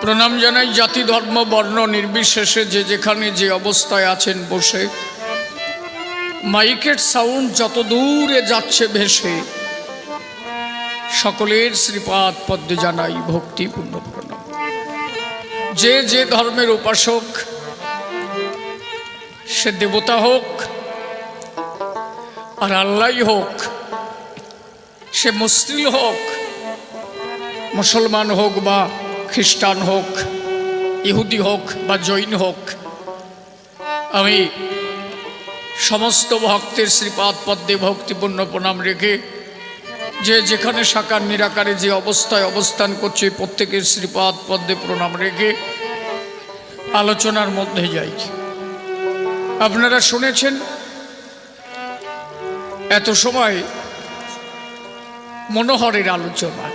প্রণাম জানাই জাতি ধর্ম বর্ণ নির্বিশেষে যে যেখানে যে অবস্থায় আছেন বসে। মাইকের সাউন্ড যত দূরে যাচ্ছে ভেসে, সকলের শ্রীপাদ পদ্মে জানাই ভক্তিপূর্ণ প্রণাম। যে যে ধর্মের উপাসক, সে দেবতা হোক আর আল্লাহই হোক, সে মুসলিম হোক, মুসলমান হোক বা খ্রিস্টান হোক, ইহুদি হোক বা জৈন হোক, আমি সমস্ত ভক্তের শ্রীপাদ পদ্মে ভক্তিপূর্ণ প্রণাম রেখে যে যেখানে সাকার নিরাকারে যে অবস্থায় অবস্থান করছে প্রত্যেকের শ্রীপাদ পদ্মে প্রণাম রেখে আলোচনার মধ্যে যাই। আপনারা শুনেছেন এত সময় মনোহরের আলোচনা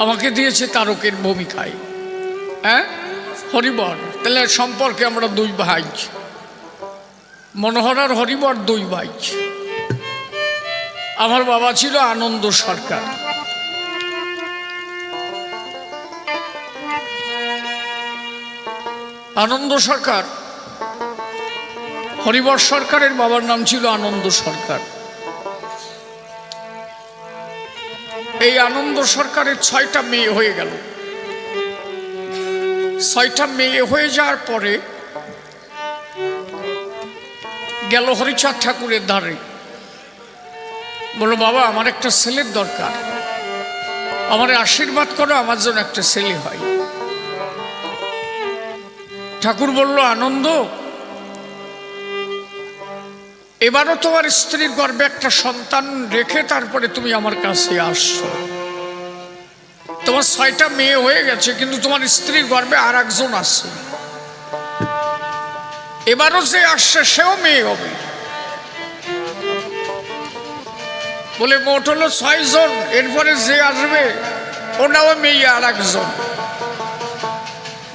আমাকে দিয়েছে তারকের ভূমিকায়। হ্যাঁ, হরিবর। তাহলে সম্পর্কে আমরা দুই ভাই, মনোহর আর হরিবর দুই ভাই। আমার বাবা ছিল আনন্দ সরকার। আনন্দ সরকার, হরিবর সরকারের বাবার নাম ছিল আনন্দ সরকার। এই আনন্দ সরকারের 6টা মেয়ে হয়ে গেল। 6টা মেয়ে হয়ে যাওয়ার পরে গেল হরিচাঁদ ঠাকুরের ধারে, বলল বাবা আমার একটা ছেলের দরকার, আমার আশীর্বাদ করো আমার জন্য একটা ছেলে হয়। ঠাকুর বলল আনন্দ, এবারও তোমার স্ত্রীর গর্ভে একটা সন্তান রেখে তারপরে তুমি আমার কাছে আসছো। তোমার 6টা মেয়ে হয়ে গেছে, কিন্তু তোমার স্ত্রীর গর্ভে আর একজন আছে। এবারও যে আসছে সেও মেয়ে হবে। বলে মোট হলো 6 জন, এরপরে যে আসবে ওনাও মেয়ে আর একজন।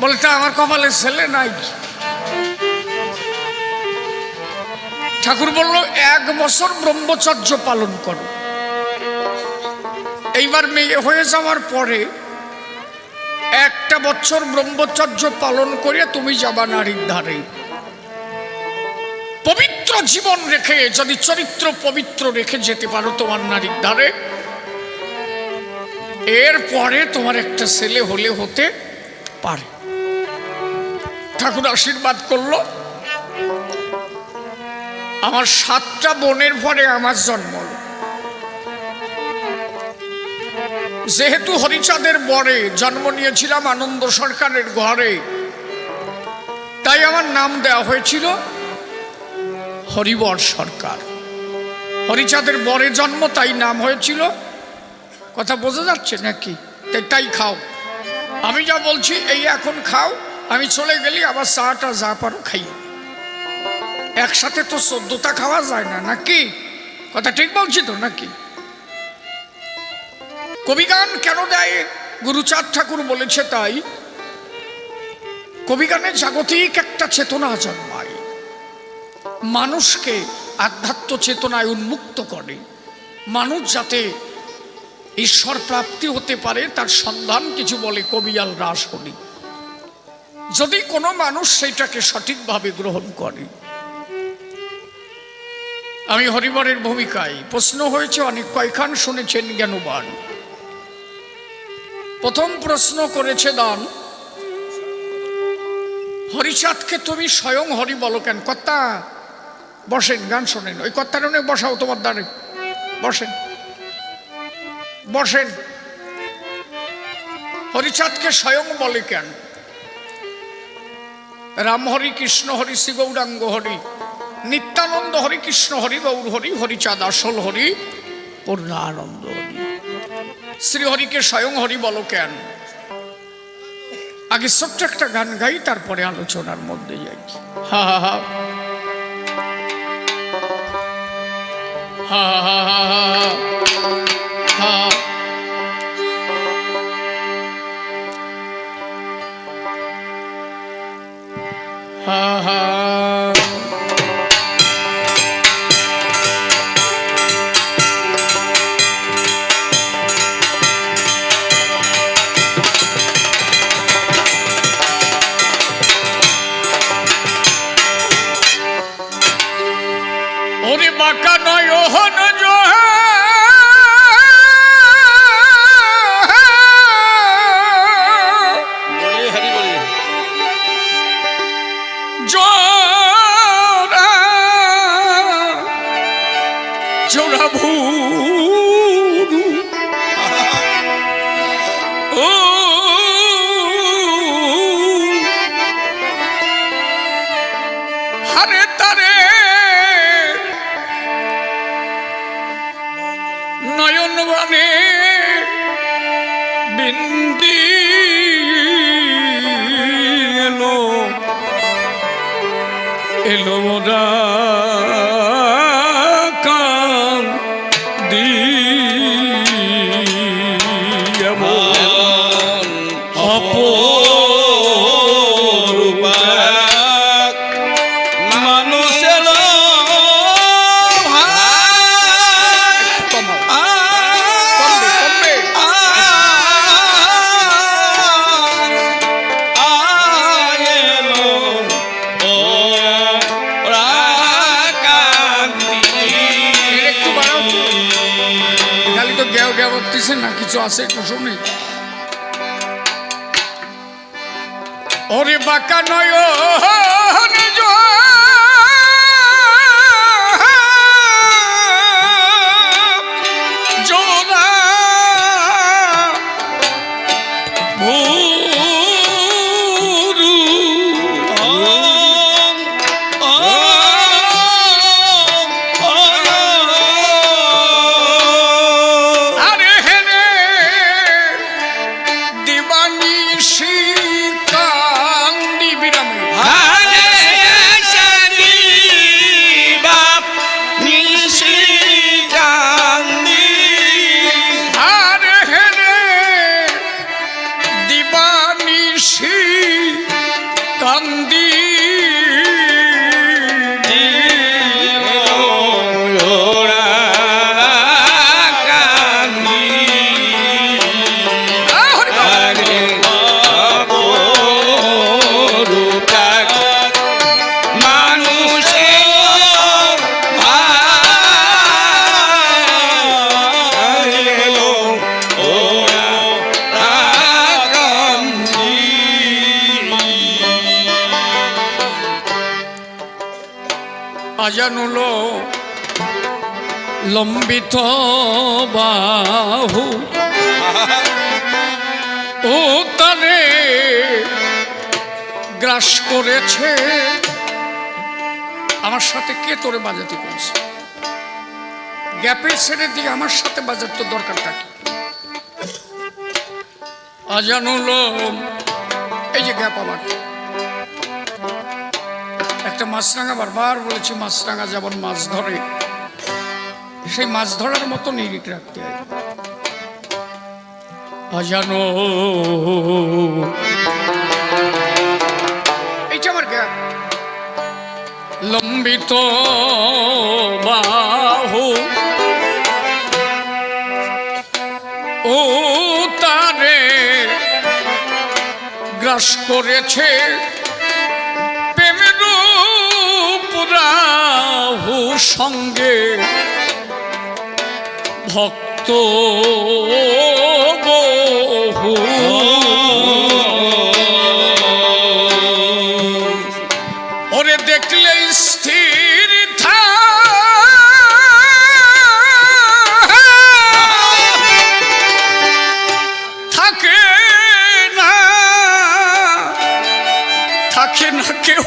বলে তা আমার কপালে ছেলে নাই। ঠাকুর বলল 1 বছর ব্রহ্মচর্য পালন করো। এইবার মেয়ে হয়ে যাওয়ার পরে 1টা বছর ব্রহ্মচর্য পালন করে তুমি যাবা নারীর ধারে। পবিত্র জীবন রেখে, যদি চরিত্র পবিত্র রেখে যেতে পারো তোমার নারীর ধারে, এরপরে তোমার একটা ছেলে হলে হতে পারে। ঠাকুর আশীর্বাদ করলো। আমার 7টা বোনের পরে আমার জন্ম। যেহেতু হরিচাঁদের বরে জন্ম নিয়েছিলাম আনন্দ সরকারের ঘরে, তাই আমার নাম দেওয়া হয়েছিল হরিবর সরকার। হরিচাঁদের বরে জন্ম, তাই নাম হয়েছিল। কথা বোঝা যাচ্ছে নাকি? তাই খাও, আমি যা বলছি এই এখন খাও, আমি চলে গেলি আবার চাটা যা পারো খাইয়ে। একসাথে তো 14টা খাওয়া যায় না, নাকি? কথা ঠিক বলছি তো নাকি? কবিগান কেন দেয়? গুরুচাঁদ ঠাকুর বলেছে তাই। কবিগানে জাগতিক একটা চেতনা জন্মায়, মানুষকে আধ্যাত্ম চেতনায় উন্মুক্ত করে। মানুষ যাতে ঈশ্বর প্রাপ্তি হতে পারে তার সন্ধান কিছু বলে কবিয়াল রাসহরি। যদি কোনো মানুষ সেইটাকে সঠিকভাবে গ্রহণ করে। আমি হরিবরের ভূমিকায়, প্রশ্ন হয়েছে অনেক, কয়খান শুনেছেন জ্ঞানবান। প্রথম প্রশ্ন করেছে দান, হরিচাঁদকে তুমি স্বয়ং হরি বলো কেন? কর্তা বসেন, গান শোনেন। ওই কর্তার অনেক বসাও তোমার দ্বারে, বসেন বসেন। হরিচাঁদকে স্বয়ং বলে কেন? রাম হরি, কৃষ্ণ হরি, শ্রী গৌরাঙ্গ হরি, নিত্যানন্দ হরি, কৃষ্ণ হরি, গৌর হরি, হরিচাঁদ আসল হরি, পূর্ণানন্দ হরি। শ্রীহরিকে স্বয়ং হরি বলো কেন? আগে ছোট্ট একটা গান গাই, তারপরে আলোচনার মধ্যে যাই। হা হা হা হা হা হা হা হা। ওরে বাঁকা নয়ন জোড়া ভুরু ও হারে তারে নয়ন বানে বিন্দি এলো এলো মোরা না কিছু আছে একটু শুনি ওরে বাঁকা নয়ন জোড়া ভুরু আজানুলো লম্বিত বাহু ও তারে গ্রাস করেছে আমার সাথে কে তোরে বাজাতে করেছে গ্যাপের ছেড়ে দিয়ে আমার সাথে বাজার তো দরকারটা কি আজানুলো এই যে গ্যাপ আমার একটা মাছরাঙা বারবার বলেছি মাছরাঙা যেমন মাছ ধরে সেই মাছ ধরার মতো নিরিখ রাখতে হয় আজানো এইটা আমার গ্যাপ লম্বিত বাহু ও তারে গ্রাস করেছে রাহু সঙ্গে ভক্ত বহু ওরে দেখলে স্থির থাকে না কেউ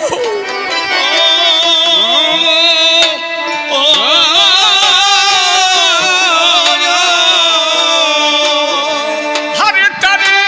হরে তারে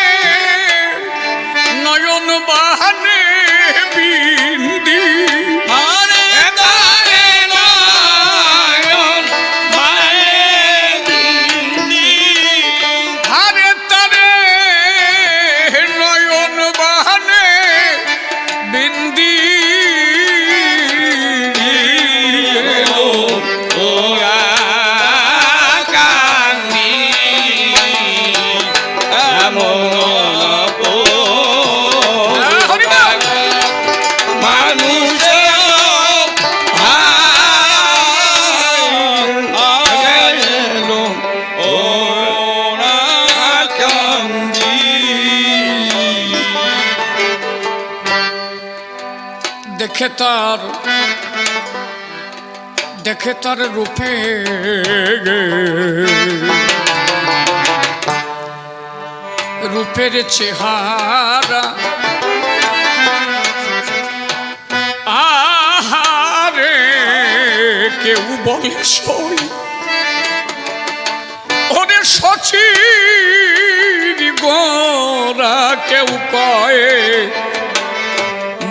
দেখে তার রূপে রূপের চেহারা আহারে কেউ বলে সই ওরে সচির গোরা কেউ কয়ে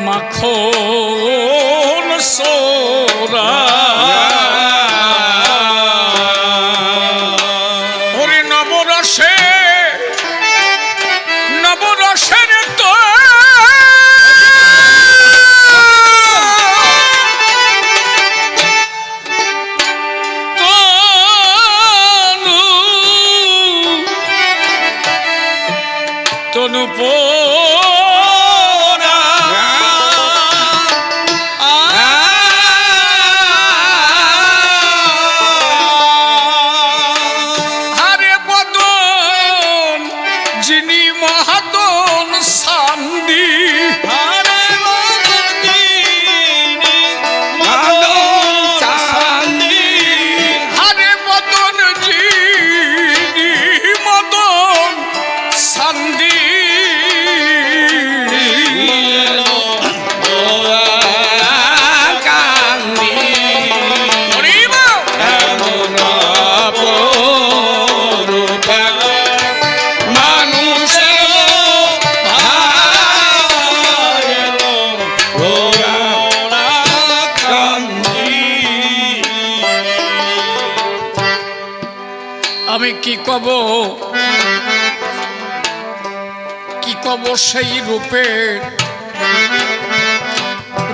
মাখন সোরা ওরে নবরসের তো তনু আমি কি কব সেই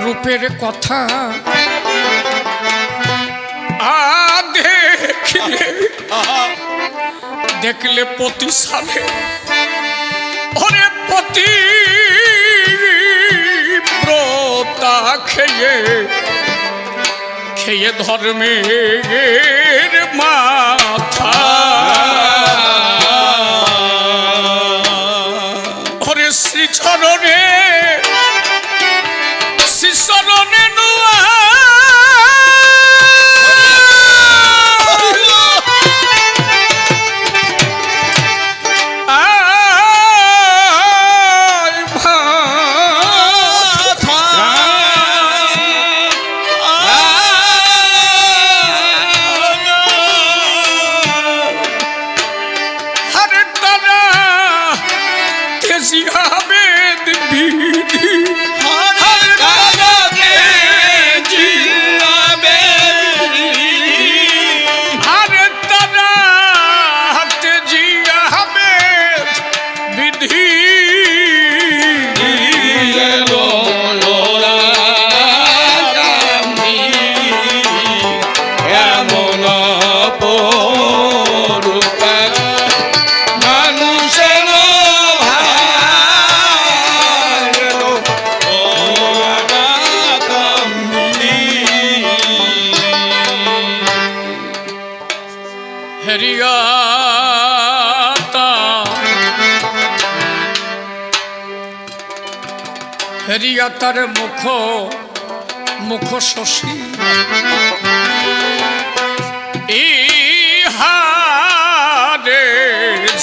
রূপের কথা দেখলে প্রতি সালে ওরে প্রতি ব্রতা খেয়ে ধর্মের মাথা ওরে শ্রীচরণে নুয়া হেরিয়াতার মুখ শশী ইহারে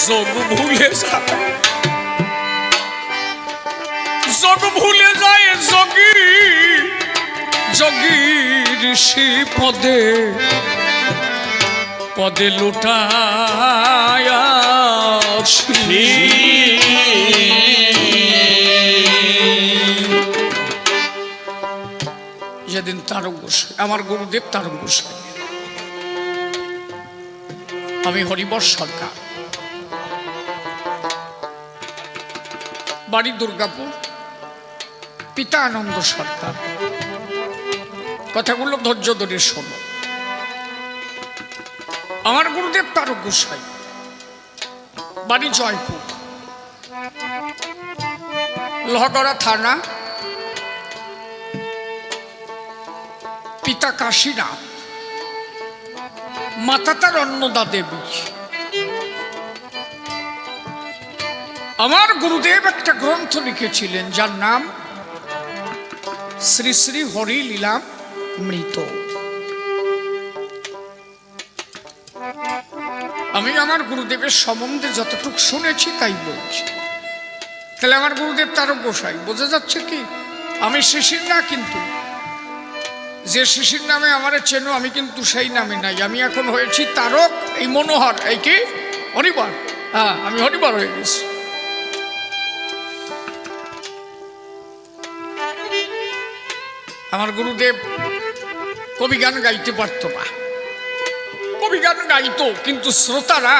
যোগ ভুলে যায় যোগী ঋষি পদে লুটায় যেদিন তারক গোসাই আমার গুরুদেব তারক গোসাই আমি হরিবর সরকার বাড়ি দুর্গাপুর পিতা আনন্দ সরকার কথাগুলো ধৈর্য ধরে শোনো আমার গুরুদেব তারক গোসাই বাড়ি জয়পুর লোহাগড়া থানা পিতা কাশীনাথ মাতা তার অন্নদা দেবী আমার গুরুদেব একটা গ্রন্থ লিখেছিলেন যার নাম শ্রী শ্রী হরি লীলা মৃত। আমি আমার গুরুদেবের সম্বন্ধে যতটুকু শুনেছি তাই বলছি। তাহলে আমার গুরুদেব তারক গোসাই, বোঝা যাচ্ছে কি? আমি শিশির না, কিন্তু যে শিশির নামে আমার চেনো আমি কিন্তু সেই নামে নাই। আমি এখন হয়েছি তারক, এই মনোহর, এই কি হরিবর। হ্যাঁ, আমি হরিবর হয়ে গেছি। আমার গুরুদেব কবি গান গাইতে পারত না। কবি গান গাইতো, কিন্তু শ্রোতারা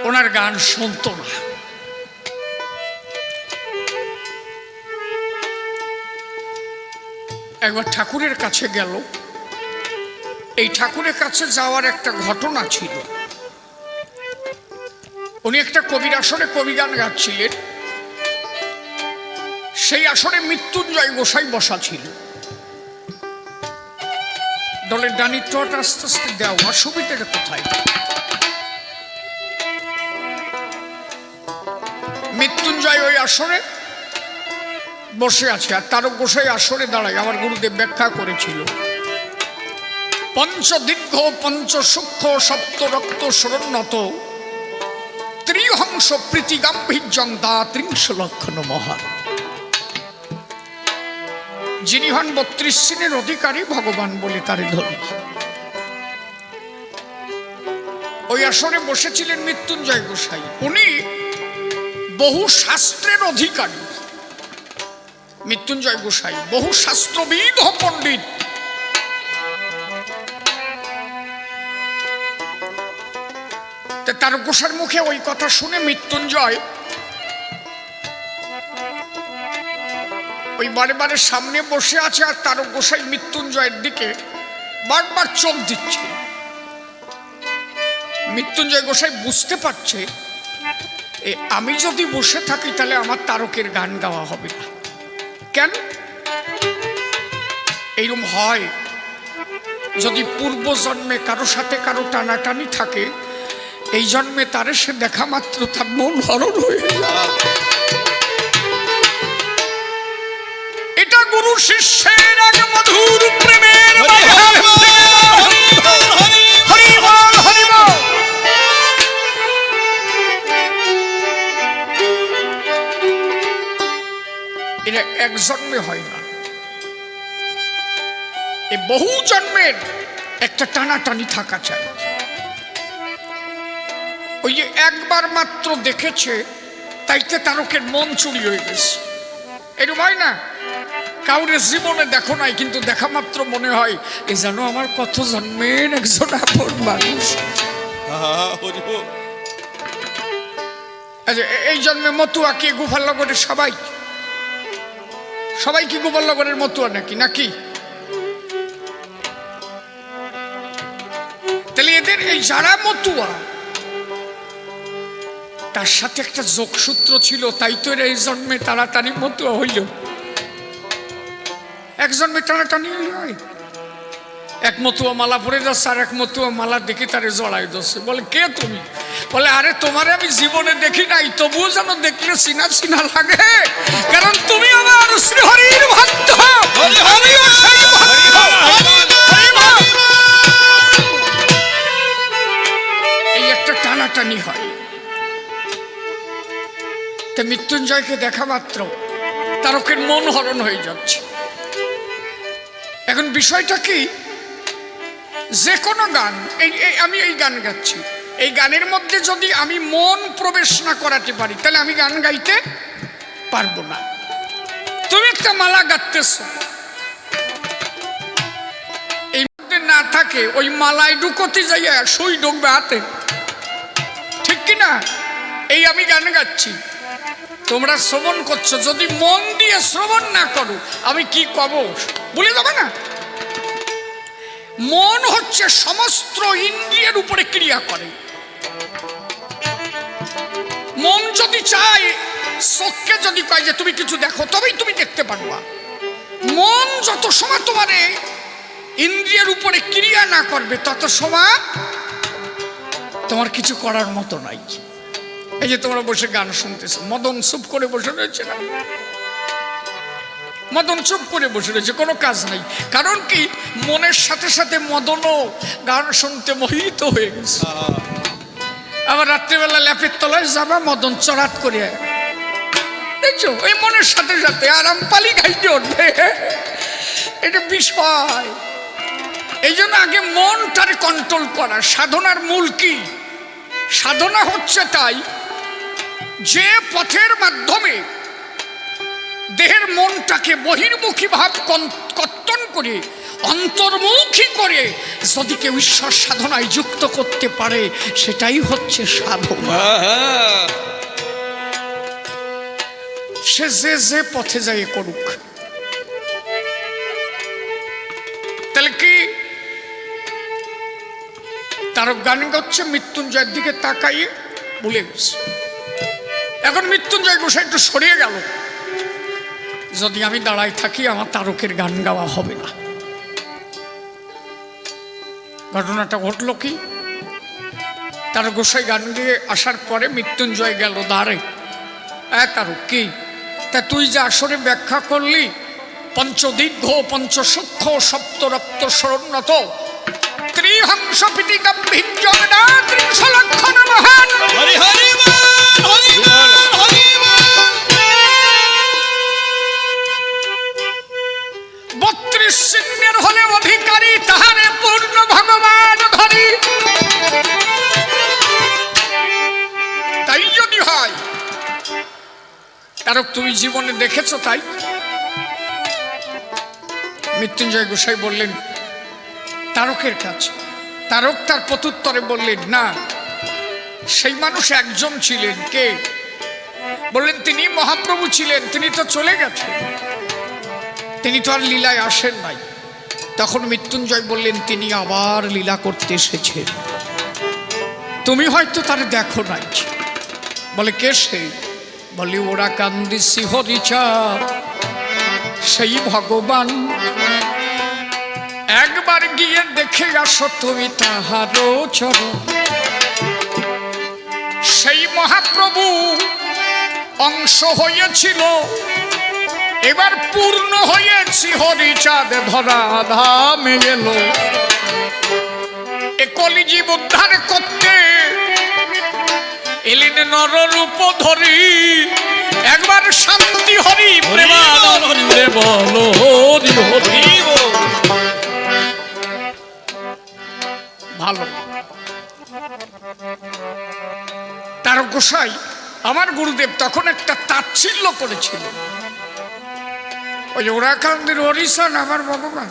ওনার গান শুনত না। একবার ঠাকুরের কাছে গেল। এই ঠাকুরের কাছে যাওয়ার একটা ঘটনা ছিল। উনি একটা কবির আসরে কবি গান গাচ্ছিলেন। সেই আসরে মৃত্যুঞ্জয় গোসাই বসা ছিল। দলের ডানি টট আস্তে আস্তে দেওয়া, অসুবিধাটা কোথায়? মৃত্যুঞ্জয় ওই আসরে বসে আছে, আর তারক গোসাই আসরে দাঁড়ায়। আমার গুরুদেব ব্যাখ্যা করেছিল, পঞ্চদীর্ঘ পঞ্চ সূক্ষ্ম সপ্ত রক্ত শরণ্যত ত্রিহংস প্রীতি গাম্ভীর্যং দা ত্রিংশ লক্ষণ মহান। যিনি হন ৩২ সিনের অধিকারী ভগবান বলে তারে ধরি। ওই আসরে বসেছিলেন মৃত্যুঞ্জয় গোসাই। উনি বহু শাস্ত্রের অধিকারী। মৃত্যুঞ্জয় গোসাই বহু শাস্ত্রবিদ পণ্ডিত। তার গোসার মুখে ওই কথা শুনে মৃত্যুঞ্জয় ওই বারে বারে সামনে বসে আছে, আর তারক গোসাই মৃত্যুঞ্জয়ের দিকে বারবার চোখ দিচ্ছে। মৃত্যুঞ্জয় গোসাই বুঝতে পারছে আমি যদি বসে থাকি তাহলে আমার তারকের গান গাওয়া হবে না। কেন এইরকম হয়? যদি পূর্ব জন্মে কারো সাথে কারো টানাটানি থাকে, এই জন্মে তারে সে দেখা মাত্র তার মন হরণ হয়ে যায়। এটা গুরু শিষ্যের এক মধুর প্রেমের এটা এক জন্মে হয় না, এ বহু জন্মের একটা টানাটানি থাকা চাই। ওই যে একবার মাত্র দেখেছে তাইতে তারকের মন চুরি হয়ে গেছে, এরকম হয় না? কাউরে জীবনে দেখো নাই, কিন্তু দেখা মাত্র মনে হয় এ যেন আমার কত জন্মের একজন আপন মানুষ। এই জন্মে মতুয়া কি গোপালনগরের সবাই কি গোপালনগরের মতুয়া নাকি? তাহলে এদের এই যারা মতুয়া তার সাথে একটা যোগসূত্র ছিল, তাই তো এই জন্মে তাড়াতাড়ি মতুয়া হইল। এক জন্মে টানাটানি হয়। এক মতুয়া মালা পরে যাচ্ছে, আর এক মতুয়া মালা দেখে তারে জড়াই যাচ্ছে। বলে কে তুমি? বলে আরে তোমারে আমি জীবনে দেখি নাই, তবুও যেন দেখলে চিনা চিনা লাগে, কারণ তুমি আমার শ্রীহরির ভক্ত, আমিও সেই ভক্ত। এই একটা টানাটানি হয়। তা মৃত্যুঞ্জয়কে দেখা মাত্র তারকের মন হরণ হয়ে যাচ্ছে। এখন বিষয়টা কি, যে কোনো গান, আমি এই গান গাচ্ছি, এই গানের মধ্যে যদি আমি মন প্রবেশ না করাতে পারি তাহলে আমি গান গাইতে পারবো না। তুমি একটা মালা গাইতেছ, এই মধ্যে না থাকে ওই মালায় ঢুকতে যাইয়া সুই ঢুকবে হাতে, ঠিক কিনা? এই আমি গান গাচ্ছি, তোমরা শ্রবণ করছো, যদি মন দিয়ে শ্রবণ না করো আমি কি কব বলে যাবে না? মন হচ্ছে সমস্ত ইন্দ্রিয়ের উপরে ক্রিয়া করে। মন যদি চায়, চোখকে যদি কয় যে তুমি কিছু দেখো, তবেই তুমি দেখতে পারবা। মন যত সময় তোমার ইন্দ্রিয়ের উপরে ক্রিয়া না করবে তত সময় তোমার কিছু করার মতো নাই। এই যে তোমরা বসে গান শুনতেছো, মদন চুপ করে বসে রয়েছে না, মদন চুপ করে বসে রয়েছে, কোনো কাজ নেই। কারণ কি, মনের সাথে সাথে মদনও গান শুনতে মোহিত হয়ে গেছে। আবার রাত্রিবেলা ল্যাপের তলায় যাবা, মদন চড়াত করে দেখছো ওই মনের সাথে সাথে আরাম পালি খাইতে উঠবে, এটা বিষয়। এই জন্য আগে মনটারে কন্ট্রোল করা। সাধনার মূল কি? সাধনা হচ্ছে তাই যে পথের মাধ্যমে দেহের মনটাকে বহির্মুখী ভাব কর্তন করে অন্তর্মুখী করে যদি কেউ ঈশ্বর সাধনায় যুক্ত করতে পারে, সেটাই হচ্ছে সাধনা। সে যে পথে যায় করুক। তাহলে কি তার গান গাচ্ছে, মৃত্যুঞ্জয়ের দিকে তাকাইয়ে ভুলে গেছে। এখন মৃত্যুঞ্জয় গোসাই একটু সরিয়ে গেল, যদি আমি দাঁড়াই থাকি আমার তারকের গান গাওয়া হবে না। ঘটনাটা ঘটলো কি, তার গোসাই গান গিয়ে আসার পরে মৃত্যুঞ্জয় গেল দাঁড়ে। তারক কি, তা তুই যে আসরে ব্যাখ্যা করলি পঞ্চদীর্ঘ পঞ্চসূক্ষ্ম সপ্তরপ্ত শরণ্যত ত্রিহংস পিতি গম্ভীর্যনা ত্রিংশ লক্ষণ মহান। হরি হরি হরি হরি 32 চিহ্নের হলে অধিকারী, তাহারে পূর্ণ ভগবান ধরি। তাই যদি হয়, তারক তুমি জীবনে দেখেছো তাই? মৃত্যুঞ্জয় গোসাই বললেন তারকের কাছে। তারক তার প্রত্যুত্তরে বললেন না, সেই মানুষ একজন ছিলেন। কে? বললেন তিনি মহাপ্রভু ছিলেন, তিনি তো চলে গেছেন, তিনি তো আর লীলায় আসেন নাই। তখন মৃত্যুঞ্জয় বললেন তিনি আবার লীলা করতে এসেছেন, তুমি হয়তো তার দেখো নাই। বলে কে সে? বলে ওরা কান্দিসি হরিচা, সেই ভগবান। একবার গিয়ে দেখে আসো তুমি তাহারও চরণ। সেই মহাপ্রভু অংশ হয়েছিল, এবার পূর্ণ হয়েছি হরিচাঁদ ধরা ধামে এলো। এ কলিজীব উদ্ধার করতে এলেন নররূপ ধরি। একবার শান্তি হরি প্রেমানন্দে বলো হরি হরি। ভালো তারক গোসাই আমার গুরুদেব তখন একটা তাচ্ছিল্য করেছিল, ওই ওরাকান্দের হরিশান আমার ভগবান,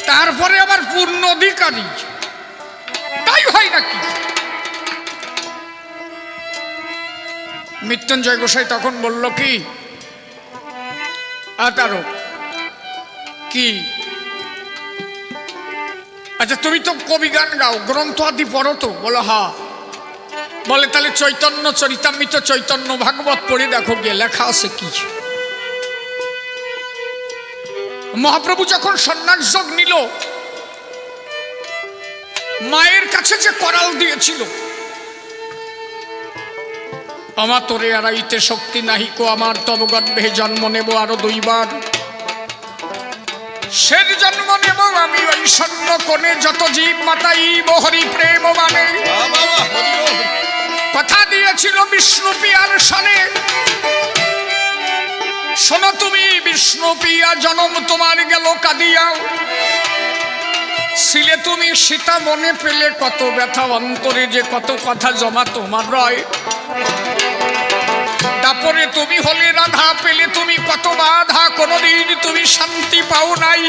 তারপরে আবার পূর্ণ অধিকারী। তাই হয় নাকি? মৃত্যুঞ্জয় গোসাই তখন বলল কি, তারক কি, আচ্ছা তুমি তো কবি গান গাও, গ্রন্থ আদি পড়ো তো? বলো হ্যাঁ। বলে তাহলে চৈতন্য চরিতামৃত চৈতন্য ভাগবত পড়ে দেখো গিয়ে লেখা আছে কি। মহাপ্রভু যখন সন্ন্যাস যোগ নিল, মায়ের কাছে যে করাল দিয়েছিল, আমার তোরে আড়াইতে শক্তি নাহিকো, আমার তব গর্ভে জন্ম নেব আরো 2 বার। সের জন্ম নেব আমি ওই সন্ন কোণে, যত জীব মাতাইব হরি প্রেম মানে। কথা দিয়েছিল বিষ্ণু পিয়ার সনে, শোনো তুমি বিষ্ণু পিয়া, জনম তোমার গেল কাঁদিয়া। ছিলে তুমি সীতা, মনে পেলে কত ব্যথা অন্তরে, যে কত কথা জমা তোমার রয়। তারপরে তুমি হলে রাধা, পেলে তুমি কত বাধা, কোনদিন তুমি শান্তি পাও নাই।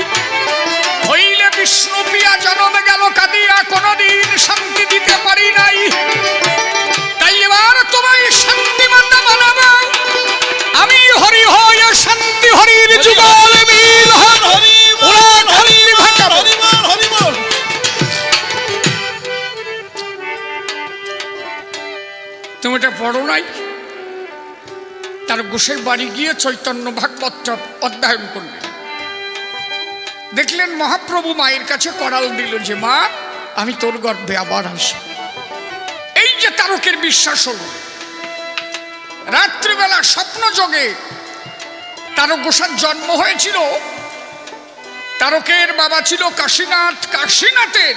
হইলে বিষ্ণু প্রিয়া, জনমে গেল কাঁদিয়া, কোনদিন শান্তি দিতে পারি নাই। তাই এবার তোমায় শান্তি মাতা বানাবো আমি, হরি হয় শান্তি হরির যুগল মিল। তুমি এটা পড়ো নাই? তার গোসাই বাড়ি গিয়ে চৈতন্য ভাগবত অধ্যয়ন করলেন। দেখলেন মহাপ্রভু মায়ের কাছে করাল দিল যে মা আমি তোর গর্ভে আবার আসব। এই যে তারকের বিশ্বাস হলো। রাত্রিবেলা স্বপ্ন যোগে তারক গোসার জন্ম হয়েছিল, তারকের বাবা ছিল কাশীনাথ। কাশীনাথের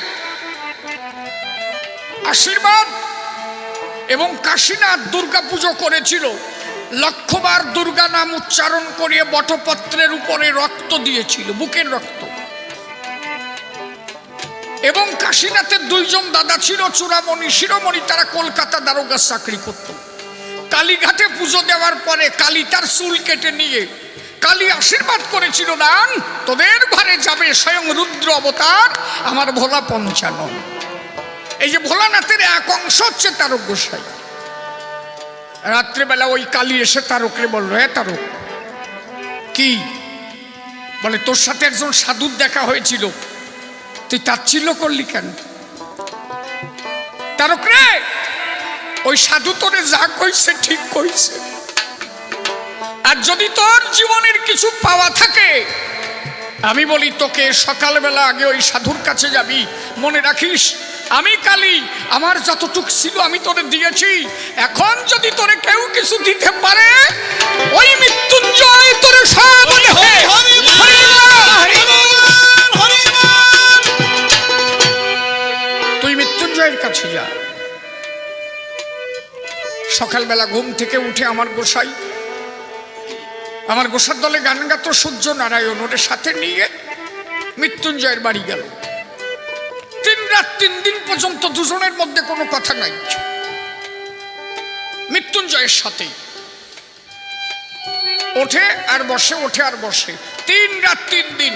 আশীর্বাদ এবং কাশীনাথ দুর্গা পুজো করেছিল। লক্ষবার দুর্গা নাম উচ্চারণ করিয়ে বটপত্রের উপরে রক্ত দিয়েছিল, বুকের রক্ত। এবং কাশীনাথের দুইজন দাদা ছিল চূড়ামণি শিরোমণি, তারা কলকাতা দারোগার চাকরি করত। কালীঘাটে পুজো দেওয়ার পরে কালী তার চুল কেটে নিয়ে কালী আশীর্বাদ করেছিল, দান তোদের ঘরে যাবে স্বয়ং রুদ্র অবতার আমার ভোলা পঞ্চানন। এই যে ভোলানাথের এক অংশ হচ্ছে তারক গোসাই। রাত্রেবেলা ওই কালী এসে তারকরে বলল, হ্যাঁ তারক কি? বলে তোর সাথে একজন সাধুর দেখা হয়েছিল, তুই তাচ্ছিল্য করলি কেন? তারক রে, ওই সাধু তোরে যা কইছে ঠিক কইছে, আর যদি তোর জীবনের কিছু পাওয়া থাকে, আমি বলি তোকে সকালবেলা আগে ওই সাধুর কাছে যাবি। মনে রাখিস আমি কালী, আমার যতটুক ছিল আমি তোরে দিয়েছি। এখন যদি তোরে কেউ কিছু দিতে পারে, ওই মৃত্যুঞ্জয় তোরে সব দেবে। তুই মৃত্যুঞ্জয়ের কাছে যা। সকালবেলা ঘুম থেকে উঠে আমার গোসাই, আমার গোসার দলে গান গাত সূর্য নারায়ণ, ওর সাথে নিয়ে মৃত্যুঞ্জয়ের বাড়ি গেল। 3 রাত 3 দিন পর্যন্ত দুজনের মধ্যে কোনো কথা নাই। মৃত্যুঞ্জয়ের সাথে ওঠে আর বসে, ওঠে আর বসে। 3 রাত 3 দিন।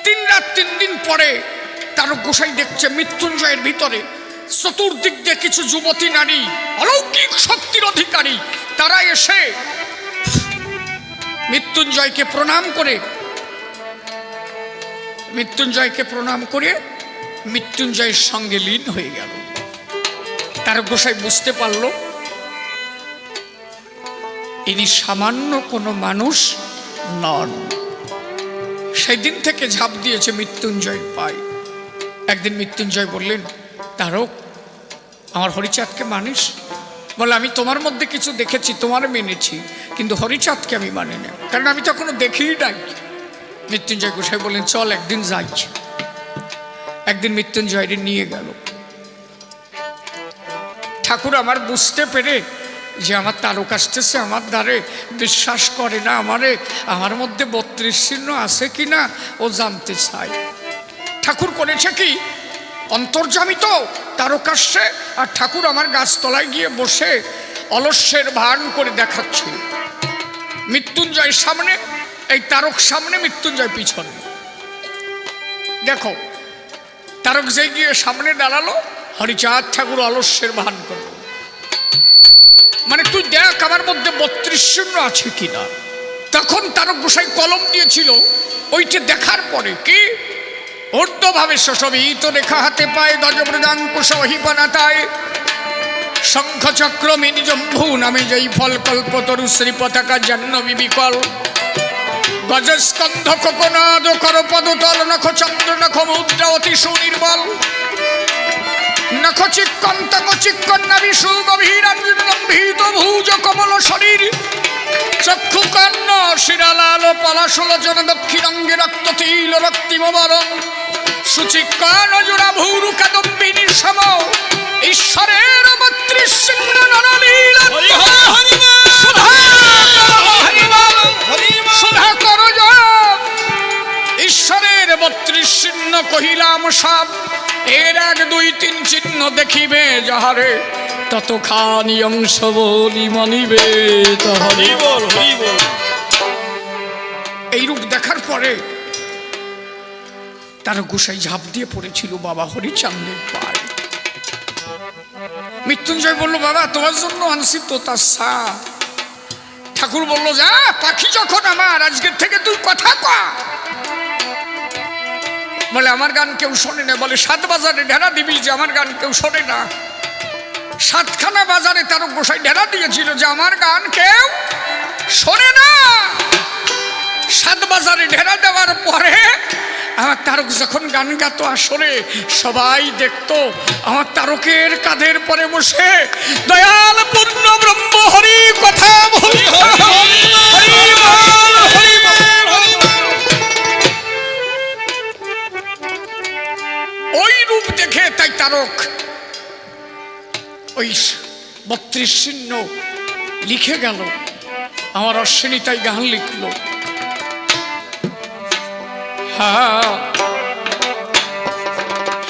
3 রাত 3 দিন পরে তারক গোসাই দেখছে মৃত্যুঞ্জয়ের ভিতরে চতুর্দিক দিয়ে কিছু যুবতী নারী, অলৌকিক শক্তির অধিকারী, তারা এসে মৃত্যুঞ্জয়কে প্রণাম করে মৃত্যুঞ্জয়ের সঙ্গে লীন হয়ে গেল। তারক গোসাই বুঝতে পারল ইনি সামান্য কোনো মানুষ নন। সেই দিন থেকে ঝাঁপ দিয়েছে মৃত্যুঞ্জয়ের পায়ে। একদিন মৃত্যুঞ্জয় বললেন, তারক আমার হরিচাঁদকে মানিস? বলে, আমি তোমার মধ্যে কিছু দেখেছি, তোমার মেনেছি, কিন্তু হরিচাঁদকে আমি মানি না, কারণ আমি তো এখনো দেখিই নাই। মৃত্যুঞ্জয় গোসাই বললেন, চল একদিন যাই। একদিন মৃত্যুঞ্জয়কে নিয়ে গেল। ঠাকুর আমার বুঝতে পেরে যে আমার তারক আসতেছে আমার দ্বারে, বিশ্বাস করে না আমারে, আমার মধ্যে 32 চিহ্ন আছে কিনা ও জানতে চায়। ঠাকুর করেছে কি, অন্তর্যামী তো, তারক আসছে, আর ঠাকুর আমার গাছতলায় গিয়ে বসে অলস্যের ভান করে দেখাচ্ছে। মৃত্যুঞ্জয়ের সামনে, এই তারক সামনে, মৃত্যুঞ্জয় পিছনে। দেখো, তারক যে গিয়ে সামনে দাঁড়ালো, হরিচাঁদ ঠাকুর অলস্যের ভান করল, মানে তুই দেখ আমার মধ্যে 32 চিহ্ন আছে কিনা। তখন তারক গোসাই কলম দিয়েছিল, ওইটা দেখার পরে কি ঊর্ধ্বভাবে শোভিত রেখা হাতে পায়, দজব্রজাঙ্কুশ অহিপনাতায় শঙ্খ চক্র মিনিজম্ভু নামে যেই ফল কল্পতরু শ্রী পতাকা জাহ্নবী বিকল গজস্কন্ধ কোকনাদ কর পদতল নখ চন্দ্র নখ মুদ্রা অতি সুনির্বল নখ চিক্কন্তক চিক্কন্নাবি সুগভীরাম্ভিত ভুজ কমল শরীর চক্ষু কর্ণ শিরালাল পলাশলোচন দক্ষিণাঙ্গে রক্ত তিল রক্তিম বরণ সুচিক্কান জোড়া ভৌরু কাদম্বিনীর সম ঈশ্বরের 32 চিহ্ন নরলীলা সুধা কর জপ ঈশ্বরের 32 চিহ্ন কহিলাম সব, এর 1 2 3 চিহ্ন দেখিবে যাহারে, ততখানি অংশ বলি মানিবে তাহারে। এই রূপ দেখার পরে তার গোসাই ঝাঁপ দিয়ে পড়েছিল বাবা হরিচাঁদের পায়ে। মৃত্যুঞ্জয় বলল, বাবা তোমার জন্য আনছি তোতার সা। ঠাকুর বলল, যা পাখি যখন আমার, আজকের থেকে তুই কথা কয়া। বলে, আমার গান কেউ শোনে না। বলে, 7 বাজারে ঢেরা দিবি যে আমার গান কেউ শোনে না। 7খানা বাজারে তারক গোসাই ঢেরা দিয়েছিল যে আমার গান কেউ শোনে না। 7 বাজারে ঢেরা দেওয়ার পরে আমার তারক যখন গান গাতো, আসলে সবাই দেখতো আমার তারকের কাঁধের পরে বসে দয়াল পূর্ণ ব্রহ্ম হরি কথা বলি। ওই রূপ দেখে তাই তারক ওই 32 চিহ্ন লিখে গেল। আমার অশ্বিনী তাই গান লিখল, হ্যাঁ,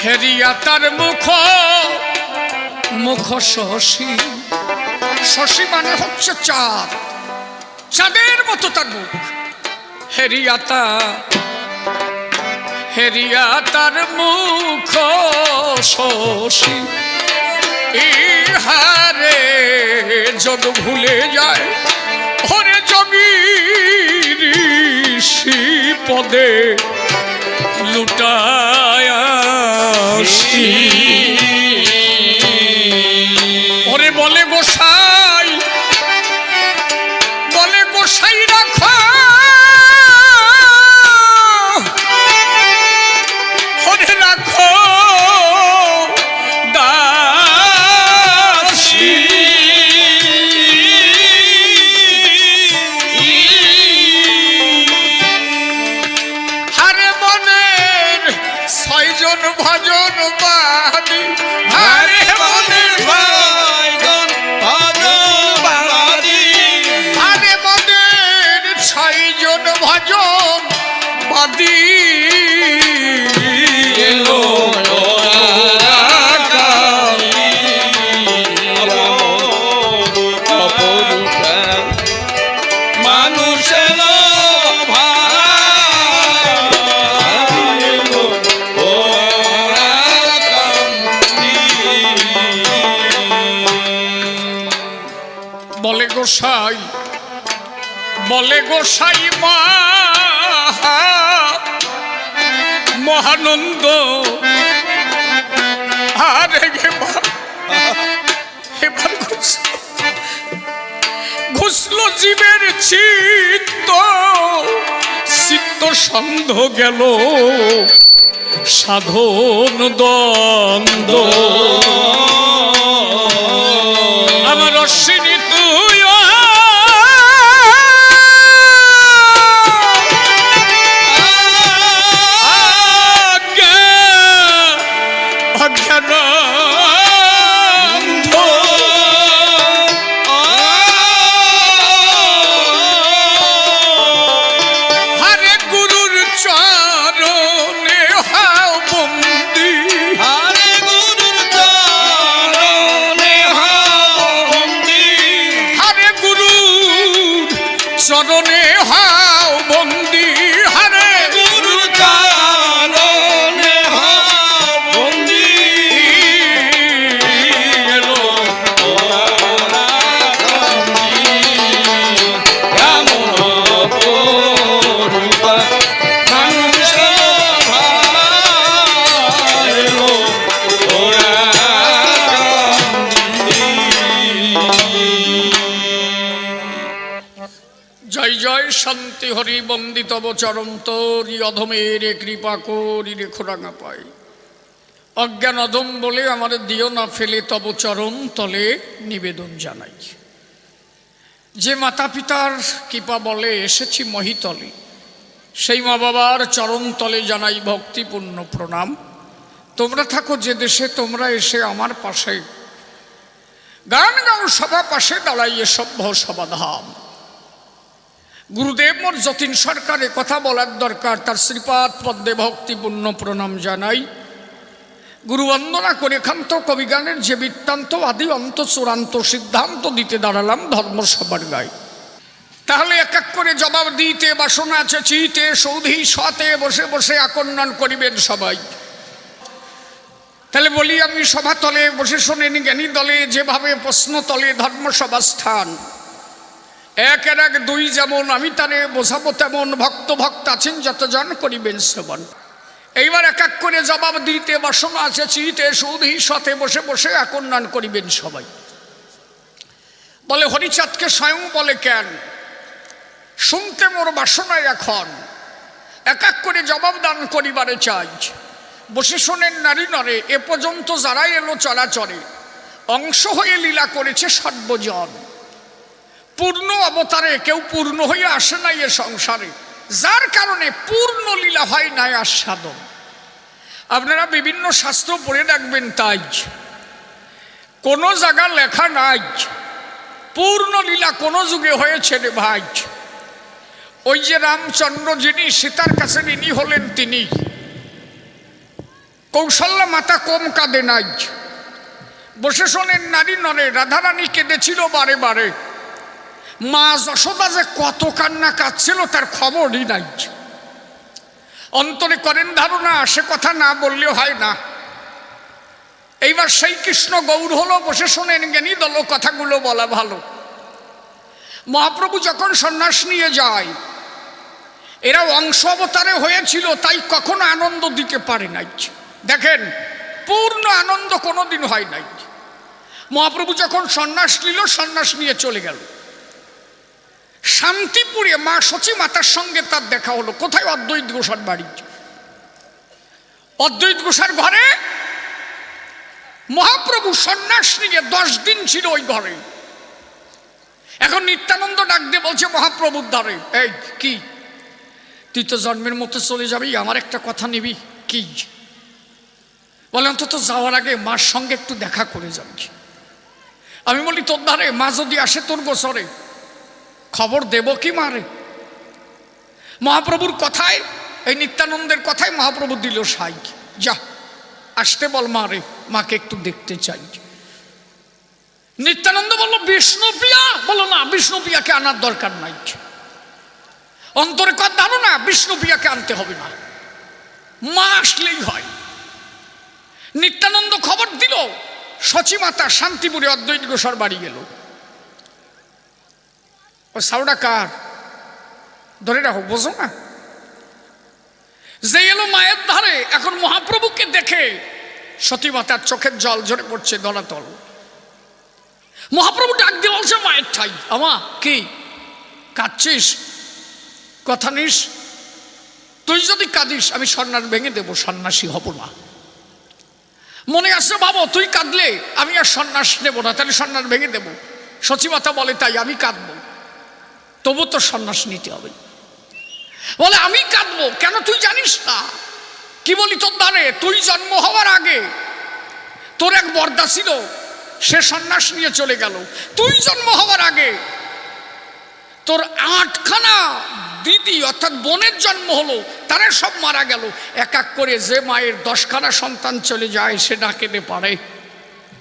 হেরিয়া তার মুখ মুখ শশী, শশী মানে হচ্ছে চাঁদ, চাঁদের মতো তার মুখ। হেরিয়া তার মুখ শশী, ইহারে যোগ ভুলে যায় ওরে যোগী ঋষি পদে লুটায় ওরে বলে গোসাই, বলে গোসাই রাখো ওরে রাখো দাসী, হারে মনের 6 জন ভজন বাদী, হারে মনের 6 জন ভজন বাদী এলো মানুষের বলে গোসাই, বলে গোসাই মহানন্দ, আরে এবার ঘুষল জীবের চিত্ত, চিত্ত সন্ধ গেল সাধন দ্বন্দ্ব। আমার অশ্বিনী তুই অজ্ঞান হরে গুরুর চরণে হাও বন্দী, হরে গুরুর চরণে হাও বন্দী, হরে গুরুর চরণে হাও বন্দী, হরে গুরুর চরণে হাও বন্দী। এলো এমন অপরূপ মানুষের ভালো ওরা জয় জয় শান্তি হরি বন্দি তব চরণ তোরি অধমের কৃপা করি রেখো রাঙা পাই। অজ্ঞান অধম বলে আমার দিও না ফেলে তব চরণ তলে নিবেদন জানাই। যে মাতা পিতার কৃপা বলে এসেছি মহিতলে, সেই মা বাবার চরণ তলে জানাই ভক্তিপূর্ণ প্রণাম। তোমরা থাকো যে দেশে, তোমরা এসে আমার পাশে গান গাও সভা পাশে দাঁড়াইয়ে সভ্য সমাধান। গুরুদেব মোর যতীন সরকার কথা বলার দরকার, তার শ্রীপাদ পদ্মে ভক্তিপূর্ণ প্রণাম জানাই। গুরু বন্দনা করে খান্ত কবিগানের যে বৃত্তান্ত আদি অন্ত চূড়ান্ত সিদ্ধান্ত দিতে দাঁড়ালাম ধর্মসভার গায়ে। তাহলে এক এক করে জবাব দিতে বাসনা আছে চিতে, সৌধি সতে বসে বসে আকর্ষণ করিবেন সবাই। তাহলে বলি আমি সভা তলে বসে শোনেন জ্ঞানী দলে যেভাবে প্রশ্ন তলে ধর্মসভা স্থান, একের এক দুই যেমন আমি তারে বোঝাবো তেমন, ভক্ত ভক্ত আছেন যতজন করিবেন শ্রবণ। এইবার এক এক করে জবাব দিতে বাসনা আছে চিতে, সৌধি সতে বসে বসে আকর্ষণ করিবেন সবাই। বলে হরিচাঁদকে স্বয়ং বলে কেন, শুনতে মোর বাসনায় এখন এক এক করে জবাব দান করিবারে চাই। বসে শোনেন নারী নরে, এ পর্যন্ত যারা এলো চরাচরে অংশ হয়ে লীলা করেছে সর্বজন। পূর্ণ অবতারে কেউ পূর্ণ হয়ে আসে নাই এ সংসারে, যার কারণে পূর্ণ লীলা হয় নাই আস্বাদন। আপনারা বিভিন্ন শাস্ত্র পড়ে রাখবেন, তাই কোনো জায়গা লেখা নাই পূর্ণ লীলা কোনো যুগে হয়েছে রে ভাই। ওই যে রামচন্দ্র যিনি সীতার কাছে ঋণী হলেন, তিনি কৌশল্যা মাতা কম কাঁদে নাই, বসে শোনেন নারী নরে রাধারানী কেঁদেছিল বারে বারে। মা যশোদা যে কত কান্না কাঁদছিল তার খবরই নাই। অন্তরে করেন ধারণা, সে কথা না বললেও হয় না। এইবার সেই কৃষ্ণ গৌর হলো, বসে শোনেন জ্ঞানী দল, কথাগুলো বলা ভালো। মহাপ্রভু যখন সন্ন্যাস নিয়ে যায়, এরা অংশ অবতারে হয়েছিল, তাই কখনো আনন্দ দিতে পারে নাই। দেখেন, পূর্ণ আনন্দ কোনোদিন হয় নাই। মহাপ্রভু যখন সন্ন্যাস নিল, সন্ন্যাস নিয়ে চলে গেল শান্তিপুরে। মা সচী মাতার সঙ্গে তার দেখা হলো। কোথায়? অদ্বৈত ঘোষার বাড়ি। অদ্বৈত ঘোষার ঘরে মহাপ্রভু সন্ন্যাস নিয়ে 10 দিন ছিল ওই ঘরে। এখন নিত্যানন্দ ডাক দিয়ে বলছে মহাপ্রভুর দ্বারে, এই কি তুই তো জন্মের মতো চলে যাবি, আমার একটা কথা নিবি? কি বলে, অন্তত যাওয়ার আগে মার সঙ্গে একটু দেখা করে যাবি। আমি বলি, তোর ধারে মা যদি আসে তোর গোচরে, খবর দেব কি মারে? মহাপ্রভুর কথায়, এই নিত্যানন্দের কথায় মহাপ্রভু দিল সাই, যা আসতে বল মারে, মাকে একটু দেখতে চাই। নিত্যানন্দ বলল, বিষ্ণুপ্রিয়া? বলো না, বিষ্ণুপ্রিয়াকে আনার দরকার নাই। অন্তরে কথা ধারো না, বিষ্ণুপ্রিয়াকে আনতে হবে না, মা আসলেই হয়। নিত্যানন্দ খবর দিল, সচী মাতা শান্তিপুরে অদ্বৈত ঘোষার বাড়ি গেল। ও সাউডা কার? ধরে রাখো, বোঝো না? যে এলো মায়ের ধারে, এখন মহাপ্রভুকে দেখে সতী মাতার চোখের জল ঝরে পড়ছে ধরাতল। মহাপ্রভু ডাক দিয়ে বলছে, মায়ের ঠাই আমা, কি কাঁদছিস? কথা নিস? তুই যদি কাঁদিস আমি সন্ন্যাস ভেঙে দেবো, সন্ন্যাসী হব না। মনে আছে বাবু, তুই কাঁদলে আমি আর সন্ন্যাস নেব না, তাহলে সন্ন্যাস ভেঙে দেবো। সচিমাতা বলে, তাই আমি কাঁদবো, তবু তো সন্ন্যাস নিতে হবে। বলে, আমি কাঁদবো কেন? তুই জানিস না? কি বলি তোর দ্বারে, তুই জন্ম হওয়ার আগে তোর এক বর্দা ছিল, সে সন্ন্যাস নিয়ে চলে গেল। তুই জন্ম হওয়ার আগে তোর 8খানা দিদি অর্থাৎ বোনের জন্ম হলো, তারা সব মারা গেল। এক এক করে যে মায়ের 10খানা সন্তান চলে যায়, সে না কেঁদে পারে।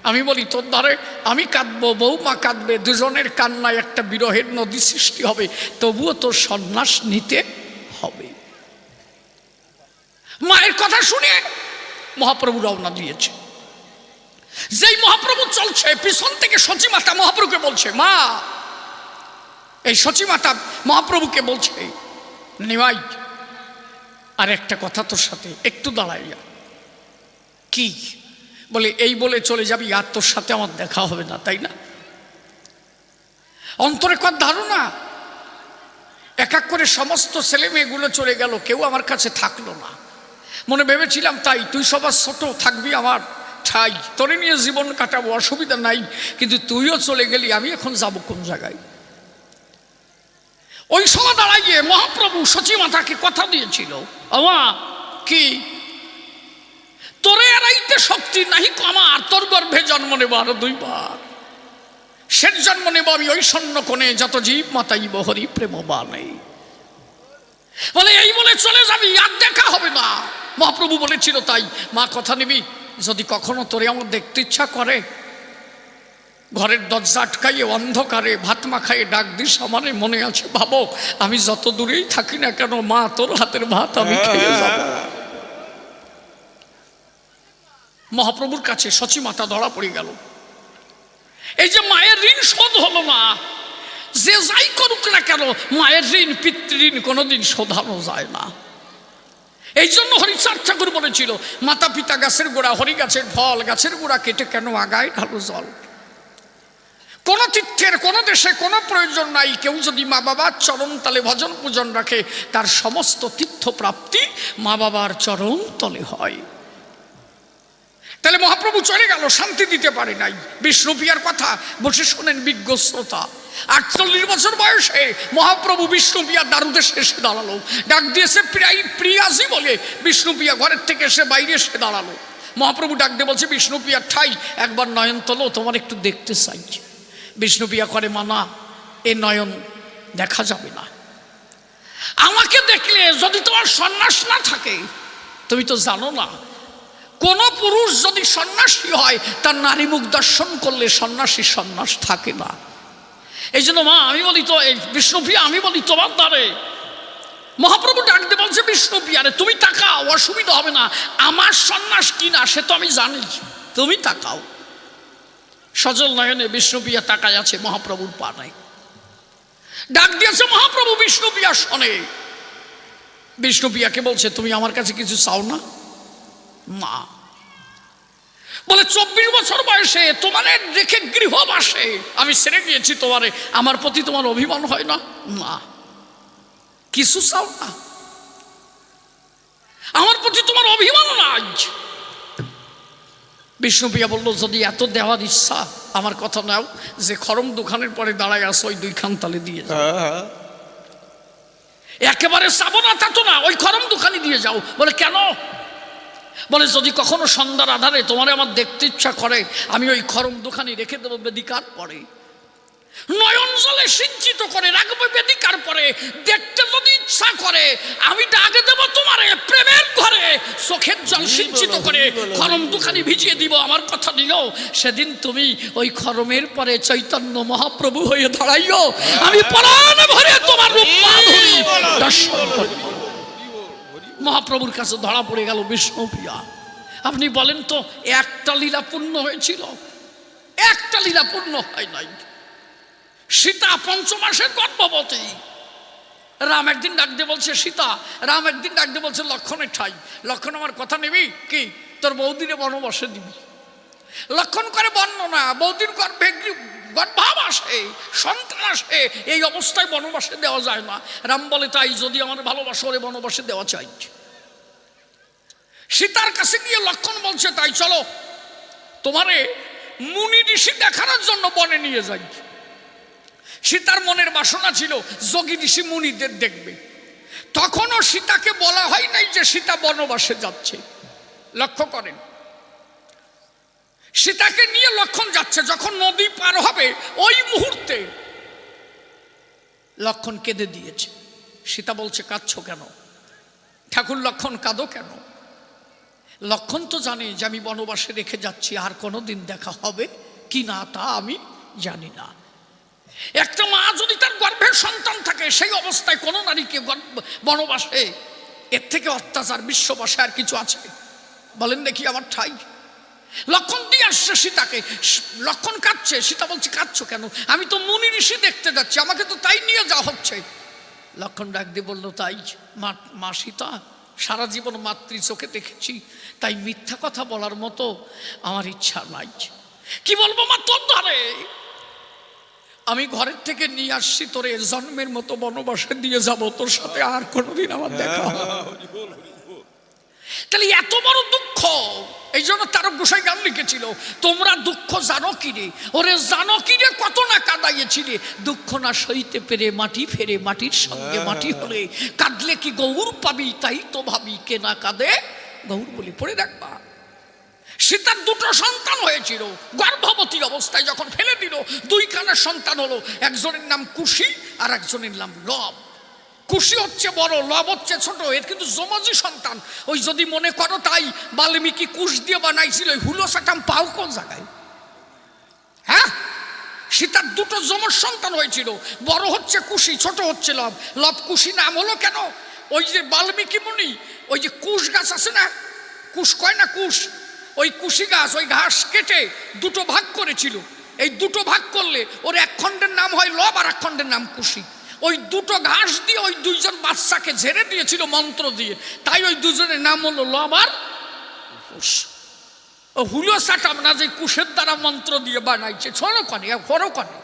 আমি বলি, তোর ধারে আমি কাঁদবো, বৌমা কাঁদবে, দুজনের কান্নায় একটা বিরহের নদী সৃষ্টি হবে, তবুও তোর সন্ন্যাস নিতে হবে। মায়ের কথা শুনে মহাপ্রভু রওনা দিয়েছে। যেই মহাপ্রভু চলছে, পিছন থেকে সচী মাতা মহাপ্রভুকে বলছে, মা। এই সচী মাতা মহাপ্রভুকে বলছে, নিমাই আর একটা কথা তোর সাথে, একটু দাঁড়াইয়া। কি? বলে, এই বলে চলে যাবি, আর তোর সাথে আমার দেখা হবে না, তাই না? অন্তরে কত ধারণা। এক এক করে সমস্ত ছেলে মেয়েগুলো চলে গেল, কেউ আমার কাছে থাকলো না। মনে ভেবেছিলাম, তাই তুই সবার ছোট, থাকবি আমার ঠাই, তোরে নিয়ে জীবন কাটাবো, অসুবিধা নাই। কিন্তু তুইও চলে গেলি, আমি এখন যাব কোন জায়গায়? ওই সময় দাঁড়াইয়ে মহাপ্রভু সচী মাতাকে কথা দিয়েছিল, আমা কি তোরে এরাইতে শক্তি নাহি আমার, তোর গর্ভে জন্ম নেব আরো 2 বার, শেষ জন্ম নেব আমি ওই শূন্য কোণে, যত জীব মাতাইব হরি প্রেম বানে। বলে, এই বলে চলে যাবি, আর দেখা হবে না। মহাপ্রভু বলেছিল, তাই মা কথা নিবি, যদি কখনো তোরে আমার দেখতে ইচ্ছা করে, ঘরের দরজা আটকাইয়ে অন্ধকারে ভাত মাখাইয়ে ডাক দিস আমারে, মনে আছে ভাবো, আমি যত দূরেই থাকি না কেন, মা তোর হাতের ভাত আমি খেয়ে যাব। মহাপ্রভুর কাছে সচী মাতা ধরা পড়ে গেল। এই যে মায়ের ঋণ শোধ হলো না, যে যাই করুক না কেন, মায়ের ঋণ পিতৃঋণ কোনোদিন শোধানো যায় না। এই জন্য হরিচাঁদ ঠাকুর বলেছিল, মাতা পিতা গাছের গোড়া, হরি গাছের ফল, গাছের গোড়া কেটে কেন আগায় ঢালো জল। কোন তীর্থের, কোন দেশে কোনো প্রয়োজন নাই। কেউ যদি মা বাবার চরণ তলে ভজন পূজন রাখে, তার সমস্ত তীর্থ প্রাপ্তি মা বাবার চরণ তলে হয়। তাহলে মহাপ্রভু চলে গেল, শান্তি দিতে পারে নাই। বিষ্ণুপ্রিয়ার কথা বসে শোনেন বিজ্ঞ শ্রোতা। 48 বছর বয়সে মহাপ্রভু বিষ্ণুপ্রিয়ার দারুদেশে এসে দাঁড়ালো। ডাক দিয়েছে প্রিয়াজি বলে। বিষ্ণুপ্রিয়া ঘরের থেকে এসে বাইরে এসে দাঁড়ালো। মহাপ্রভু ডাক দিয়ে বলছে, বিষ্ণুপ্রিয়ার ঠাই একবার নয়ন তোলো, তোমার একটু দেখতে চাই। বিষ্ণুপ্রিয়া করে, মানা, এ নয়ন দেখা যাবে না। আমাকে দেখলে যদি তোমার সন্ন্যাস না থাকে, তুমি তো জানো না কোন পুরুষ যদি সন্ন্যাসী হয় তার নারী মুখ দর্শন করলে সন্ন্যাসী সন্ন্যাস থাকে না। এই জন্য মা আমি বলি তো, এই বিষ্ণুপ্রিয়া আমি বলি তোমার দ্বারে। মহাপ্রভু ডাক দিয়ে বলছে, বিষ্ণুপ্রিয়া রে তুমি তাকাও, অসুবিধা হবে না। আমার সন্ন্যাস কি না সে তো আমি জানি, তুমি তাকাও। সজল নয়নে বিষ্ণুপ্রিয়া তাকায় আছে মহাপ্রভুর পানে। ডাক দিয়েছে মহাপ্রভু, বিষ্ণুপ্রিয়া শোনে। বিষ্ণুপ্রিয়াকে বলছে, তুমি আমার কাছে কিছু চাও না? না। বলে 24 বছর বয়সে তোমারে রেখে গৃহবাসে আমি ছেড়ে গিয়েছি, তোমারে আমার প্রতি তোমার অভিমান হয় না? না। কিছু চাও না? আমার প্রতি তোমার অভিমান নাই? বিষ্ণুপ্রিয়া বলল, যদি এত দেওয়ার ইচ্ছা আমার কথা নাও, যে খরম দোকানের পরে দাঁড়ায় আসো ওই 2 খান তালে দিয়ে যাও। একেবারে চাবো না তা তো না, ওই খরম দোকানে দিয়ে যাও। বলে কেন? বলে যদি কখনো সন্ধ্যার আধারে তোমারে আমার দেখতে ইচ্ছা করে, আমি ওই খরম দোকানে রেখে দেবো বেদিকার পরে, নয়ন জলে সিঞ্চিত করে রাখবো বেদিকার পরে। দেখতে যদি ইচ্ছা করে আমি ডাকে দেব তোমারে প্রেমের ঘরে, চোখের জল সিঞ্চিত করে খরম দোকানে ভিজিয়ে দিব। আমার কথা নিও, সেদিন তুমি ওই খরমের পরে চৈতন্য মহাপ্রভু হয়ে দাঁড়াইও, আমি প্রাণ ভরে তোমার রূপ মাধুরী দর্শন করব। মহাপ্রভুর কাছে ধরা পড়ে গেল বিষ্ণুপ্রিয়া। আপনি বলেন তো, একটা লীলা পূর্ণ হয়েছিল? একটা লীলা পূর্ণ হয় নাই। সীতা 5 মাসের গর্ভবতী। রাম একদিন ডাক দিয়ে বলছে, সীতা, রাম একদিন ডাক দিয়ে বলছে, লক্ষণের ঠাই, লক্ষণ আমার কথা নেবি কি? তোর বৌদিরে বনবাসে দিবি। লক্ষণ করে বর্ণনা, বৌদির গর্ভে গর্ভাব আসে, সন্তান আসে, এই অবস্থায় বনবাসে দেওয়া যায় না। রাম বলে, তাই যদি আমার ভালোবাসা ওরে বনবাসে দেওয়া চাই। সীতার কাছে গিয়ে লক্ষণ বলছে, তাই চলো তোমারে মুনি ঋষি দেখানোর জন্য বনে নিয়ে যাই। সীতার মনের বাসনা ছিল যোগী ঋষি মুনিদের দেখবে। তখনও সীতাকে বলা হয় নাই যে সীতা বনবাসে যাচ্ছে। লক্ষ্য করেন, সীতাকে নিয়ে লক্ষণ যাচ্ছে, যখন নদী পার হবে ওই মুহূর্তে লক্ষণ কেঁদে দিয়েছে। সীতা বলছে, কাঁদছো কেন? ঠাকুর লক্ষণ কাঁদো কেন? লক্ষণ তো জানে যে আমি বনবাসে রেখে যাচ্ছি, আর কোনোদিন দেখা হবে কি না তা আমি জানি না। একটা মা যদি তার গর্ভের সন্তান থাকে, সেই অবস্থায় কোনো নারীকে বনবাসে, এর থেকে অত্যাচার বিশ্ববাসে আর কিছু আছে? বলেন দেখি আমার ঠাই। লক্ষণ দিয়ে আসছে সীতাকে, লক্ষণ কাঁদছে। সীতা বলছে, কাঁদছো কেন? আমি তো মুনি ঋষি দেখতে যাচ্ছি, আমাকে তো তাই নিয়ে যাওয়া হচ্ছে। লক্ষণ ডাক দিয়ে বললো, তাই মা সীতা, সারা জীবন মাতৃ চোখে দেখেছি, তাই মিথ্যা কথা বলার মতো আমার ইচ্ছা নাই। কি বলবো মা, তোর ধরে আমি ঘরের থেকে নিয়ে আসছি, তোরে জন্মের মতো বনবাসে দিয়ে যাব, তোর সাথে আর কোনোদিন আমার দেখা হবে না। তাহলে এত বড় দুঃখ। এই জন্য তারক গোসাই গান লিখেছিল, তোমরা দুঃখ জানো কি রে, ওরে জানো কি রে, কত না কাঁদাইয়েছিলে। দুঃখ না সইতে পেরে মাটি ফেরে, মাটির সঙ্গে মাটি হলে কাঁদলে কি গৌর পাবি, তাই তো ভাবি কে না কাঁদে গৌর বলি। পড়ে দেখবা, সীতার 2টো সন্তান হয়েছিল গর্ভবতী অবস্থায়। যখন ফেলে দিল, 2 কানের সন্তান হলো, একজনের নাম কুশি আর একজনের নাম লব। কুশি হচ্ছে বড়, লব হচ্ছে ছোট, এর কিন্তু যমজি সন্তান। ওই যদি মনে করো তাই বাল্মীকি কুশ দিয়ে বানাইছিল, হুলোসাটাম পাও কোন জায়গায়? হ্যাঁ, সীতার 2টো যমজ সন্তান হয়েছিল, বড় হচ্ছে কুশি, ছোট হচ্ছে লব। লব কুশি নাম হলো কেন? ওই যে বাল্মীকি মুনি ওই যে কুশ গাছ আছে না, কুশ কয় না কুশ, ওই কুশি গাছ, ওই ঘাস কেটে 2টো ভাগ করেছিল। এই 2টো ভাগ করলে ওর এক খণ্ডের নাম হয় লব আর এক খণ্ডের নাম কুশি। ওই 2টো ঘাস দিয়ে ওই 2জন বাচ্চাকে ঝেড়ে দিয়েছিল মন্ত্র দিয়ে, তাই ওই 2জনের নাম হলো লব আর কুশ। ও হুলো সাটাম না, যে কুশের দ্বারা মন্ত্র দিয়ে বানাইছে, ছোড়ো কনে ঘরো কনে।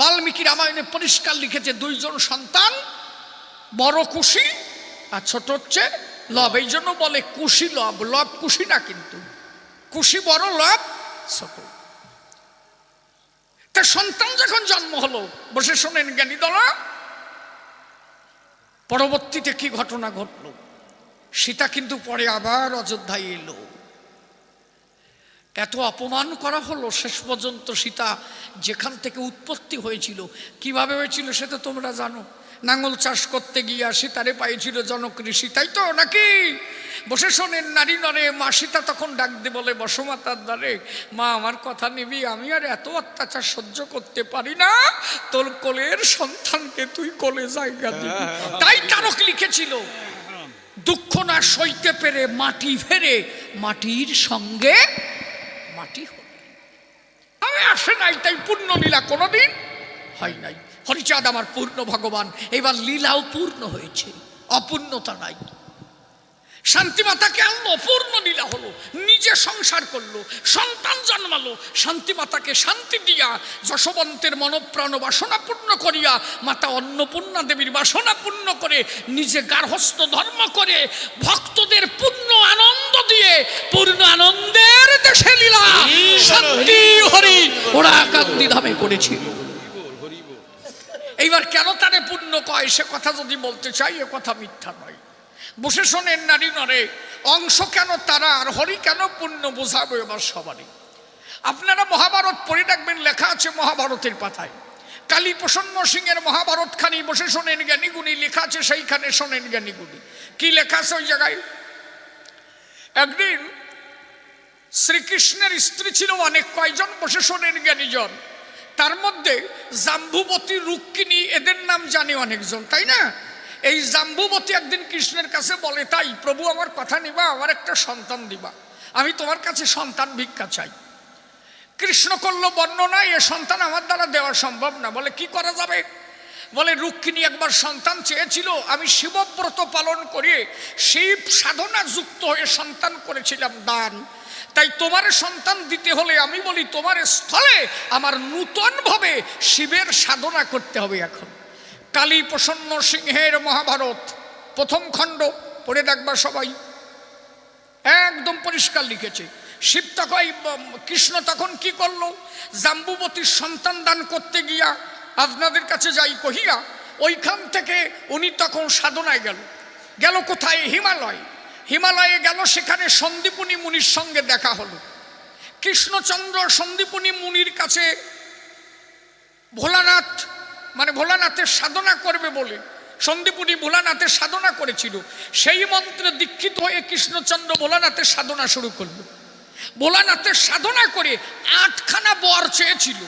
বাল্মীকি রামায়ণে পরিষ্কার লিখেছে, 2জন সন্তান, বড় কুশি আর ছোট হচ্ছে লব। এই জন্য বলে কুশি লব, লব কুশি না কিন্তু। খুশি বড়, লাভ ছোট। তা সন্তান যখন জন্ম হলো, বসে শোনেন জ্ঞানী দলা, পরবর্তীতে কি ঘটনা ঘটলো। সীতা কিন্তু পরে আবার অযোধ্যায় এলো। এত অপমান করা হলো, শেষ পর্যন্ত সীতা যেখান থেকে উৎপত্তি হয়েছিল, কিভাবে হয়েছিল সেটা তোমরা জানো। নাঙল চাষ করতে গিয়া সীতারে পাইছিল জনক ঋষি, তাই তো নাকি? বসে শোনেন নারী নরে, মা সীতা তখন ডাক দিয়ে বলে, বসমাতার দ্বারে, মা আমার কথা নিবি, আমি আর এত অত্যাচার সহ্য করতে পারি না, তোর কোলের সন্তানকে তুই কোলে জায়গা দিবি। তাই তারক লিখেছিল, দুঃখ না সইতে পেরে মাটি ফেরে, মাটির সঙ্গে মাটি হবে। আমি আসে নাই, তাই পূর্ণ লীলা কোনোদিন হয় নাই। হরিচাঁদ আমার পূর্ণ ভগবান, এবার লীলাও পূর্ণ হয়েছে, অপূর্ণতা নাই। শান্তিমাতাকে আনলো, পূর্ণ লীলা হলো, নিজে সংসার করলো, সন্তান জন্মালো, শান্তিমাতাকে শান্তি দিয়া যশবন্তের মনপ্রাণ বাসনা পূর্ণ করিয়া মাতা অন্নপূর্ণা দেবীর বাসনা পূর্ণ করে নিজে গার্হস্থ্য ধর্ম করে ভক্তদের পূর্ণ আনন্দ দিয়ে পূর্ণ আনন্দের দেশে লীলা শান্তি হরি ওরা কান্দি ধামে করেছিল। এইবার কেন তারে পূর্ণ কয় সে কথা যদি বলতে চাই, এ কথা মিথ্যা নয়। বসে শোনেন নারী নরে, অংশ কেন তারা আর হরি কেন পূর্ণ বোঝাবো এবার সবারই। আপনারা মহাভারত পড়ে দেখবেন, লেখা আছে মহাভারতের পাতায়, কালী প্রসন্ন সিংহের মহাভারত খানি বসে শোনেন জ্ঞানীগুণী লেখা আছে, সেইখানে শোনেন জ্ঞানীগুণী কি লেখা আছে ওই জায়গায়। একদিন শ্রীকৃষ্ণের স্ত্রী ছিল অনেক, কয়জন বসে শোনেন জ্ঞানীজন, তার মধ্যে জাম্বুবতী, রুক্মিণী, এদের নাম জানে অনেকজন, তাই না? এই জাম্বুবতী একদিন কৃষ্ণের কাছে বলে, তাই প্রভু আমার কথা নিবা, আমার একটা সন্তান দিবা, আমি তোমার কাছে সন্তান ভিক্ষা চাই। কৃষ্ণ করলো বর্ণনা, এ সন্তান আমার দ্বারা দেওয়া সম্ভব না। বলে কি করা যাবে? বলে রুক্মিণী একবার সন্তান চেয়েছিল, আমি শিবব্রত পালন করে শিব সাধনা যুক্ত হয়ে সন্তান করেছিলাম দান, তাই তোমার সন্তান দিতে হলে আমি বলি তোমার স্থলে আমার নূতন ভাবে শিবের সাধনা করতে হবে। এখন কালী প্রসন্ন সিংহের মহাভারত প্রথম খণ্ড পড়ে দেখবা সবাই, একদম পরিষ্কার লিখেছে। শিব তখন, কৃষ্ণ তখন কি করলো, জাম্বুবতীর সন্তান দান করতে গিয়া আপনাদের কাছে যাই কহিয়া ওইখান থেকে উনি তখন সাধনায় গেল কোথায়? হিমালয়ে গেল, সেখানে সন্দীপনী মুনির সঙ্গে দেখা হলো। কৃষ্ণচন্দ্র সন্দীপনী মুনির কাছে ভোলানাথ, মানে ভোলানাথের সাধনা করবে বলে সন্দীপনী ভোলানাথের সাধনা করেছিল, সেই মন্ত্রে দীক্ষিত হয়ে কৃষ্ণচন্দ্র ভোলানাথের সাধনা শুরু করলো। ভোলানাথের সাধনা করে 8খানা বর চেয়েছিল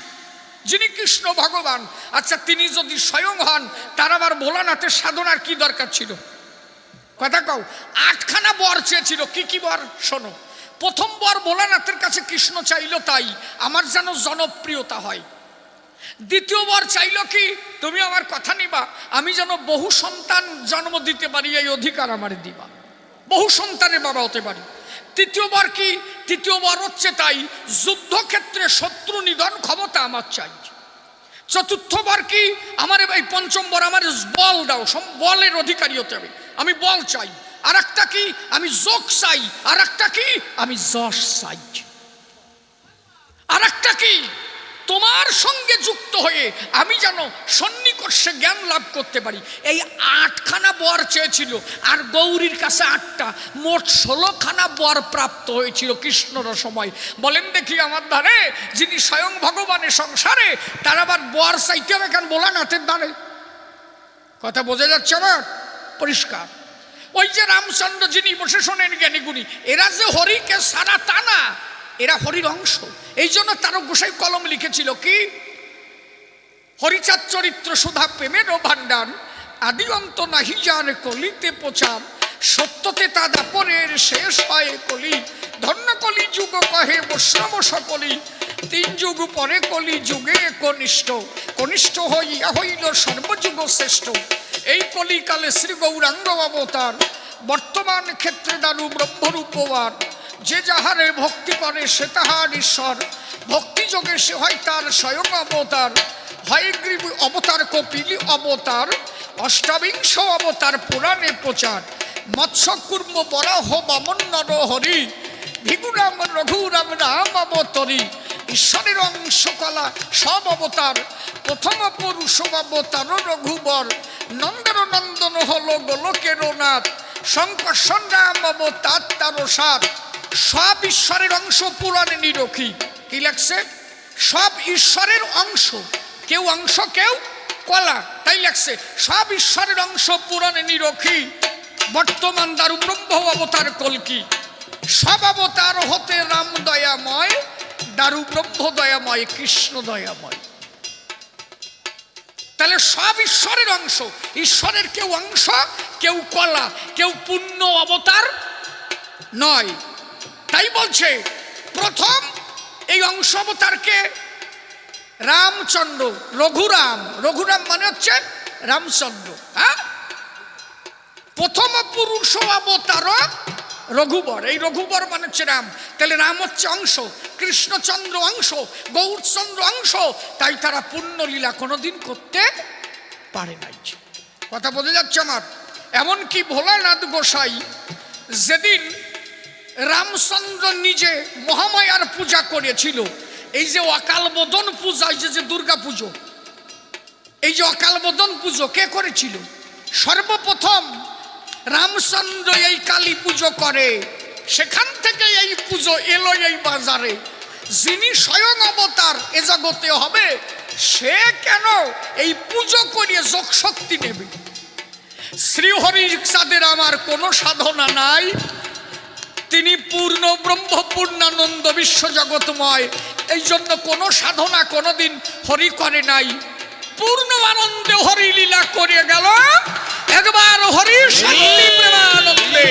যিনি কৃষ্ণ ভগবান। আচ্ছা, তিনি যদি স্বয়ং হন, তার আবার ভোলানাথের সাধনার কি দরকার ছিল? কথা কও। 8খানা বর চেয়েছিল। কি কি বর শোনো। প্রথম বর ভোলানাথের কাছে কৃষ্ণ চাইল, তাই আমার যেন জনপ্রিয়তা হয়। দ্বিতীয় বর চাইল কি, তুমি আমার কথা নিবা, আমি যেন বহু সন্তান জন্ম দিতে পারি, এই অধিকার আমার দিবা, বহু সন্তানের বাবা হতে পারি। তৃতীয় বর কি? তৃতীয় বর হচ্ছে তাই যুদ্ধক্ষেত্রে শত্রু নিধন ক্ষমতা আমার চাই। চতুর্থ বর কি? আমার এই পঞ্চম বর, আমার বল দাও, বলের অধিকারী হতে হবে, আমি বল চাই। আর একটা কি? আমি যোগ চাই। আর একটা কি? আমি যশ চাই। আর একটা কি? তোমার সঙ্গে যুক্ত হয়ে আমি যেন সন্নিকর্ষে জ্ঞান লাভ করতে পারি। এই 8খানা বর চেয়েছিল, আর গৌরীর কাছে 8টা, মোট 16খানা বর প্রাপ্ত হয়েছিল কৃষ্ণর সময়। বলেন দেখি, আমার ধারে যিনি স্বয়ং ভগবানের সংসারে, তার আবার বর চাইতে হবে কেন ভোলানাথের দ্বারে? কথা বোঝা যাচ্ছে আমার? পরিষ্কার। ওই যে রামচন্দ্র যিনি বসে শোনেন জ্ঞানীগুণী, এরা যে হরিকে সারা তা না, এরা হরির অংশ। এই জন্য তারক গোসাই কলম লিখেছিল কি, হরিচাঁদ চরিত্র সুধা প্রেমের ভাণ্ডার, আদি অন্ত নাহি যার কলিতে প্রচার, সত্যতে তা দাপরের শেষ হয় কলি, ধন্য কলি যুগ কহে বৈষ্ণব সকলি, 3 যুগ পরে কলি যুগে কনিষ্ঠ, কনিষ্ঠ হইয়া হইল সর্বযুগ শ্রেষ্ঠ। এই কলিকালে শ্রী গৌরাঙ্গ অবতার, বর্তমান ক্ষেত্রে দারু ব্রহ্মরূপবার, যে যাহারে ভক্তি করে সে তাহার ঈশ্বর, ভক্তি যোগে সে হয় তার স্বয়ং অবতার, হয় গ্রীব অবতার কপিলি অবতার, অষ্টাবিংশ অবতার পুরাণে প্রচার, মৎস্য কুর্ম বরাহ বামন নর হরি, ভিগুরাম রঘুরাম রাম অবতরী, ঈশ্বরের অংশ কলা সব অবতার, প্রথম পুরুষ অবতার রঘুবর, নন্দর নন্দন হলো গোলকের নাথ, শঙ্কর্ষণ রাম অবতার তার সাত, সব ঈশ্বরের অংশ পুরাণে নিরখী। কি লাগছে? সব ঈশ্বরের অংশ, কেউ অংশ কেউ কলা, তাই লাগছে সব ঈশ্বরের অংশ পুরাণে নিরখী, বর্তমান দারু ব্রহ্ম অবতার কলকি, সব অবতার হতে রাম দয়াময়, দারু ব্রহ্ম দয়াময় কৃষ্ণ দয়াময়। তাহলে সব ঈশ্বরের অংশ, ঈশ্বরের কেউ অংশ কেউ কলা, কেউ পূর্ণ অবতার নয়। তাই বলছে প্রথম এই অংশ অবতারকে রামচন্দ্র, রঘুরাম, রঘুরাম মানে হচ্ছে রামচন্দ্র, হ্যাঁ, প্রথম পুরুষ অবতার রঘুবর, এই রঘুবর মানে হচ্ছে রাম। তাহলে রাম হচ্ছে অংশ, কৃষ্ণচন্দ্র অংশ, গৌরচন্দ্র অংশ, তাই তারা পুণ্য লীলা কোনোদিন করতে পারে নাই। কথা বোঝা যাচ্ছে আমার? এমনকি ভোলানাথ গোসাই যেদিন রামচন্দ্র নিজে মহামায়ার পূজা করেছিল, এই যে অকাল বোধন পূজা, এই যে দুর্গা পুজো, এই যে অকাল বোধন পুজো কে করেছিল? সর্বপ্রথম রামচন্দ্র এই কালী পুজো করে, সেখান থেকে এই পুজো এলো এই বাজারে। যিনি স্বয়ং অবতার এ জগতে হবে, সে কেন এই পুজো করিয়ে যোগ শক্তি নেবে? শ্রীহরির চাঁদের আমার কোনো সাধনা নাই, তিনি পূর্ণ ব্রহ্ম পূর্ণানন্দ বিশ্বজগৎময়, এই জন্য কোনো সাধনা কোনোদিন হরি করে নাই। পূর্ণ আনন্দে হরি লীলা করে গেল, একবার হরি শান্তি প্রেমানন্দে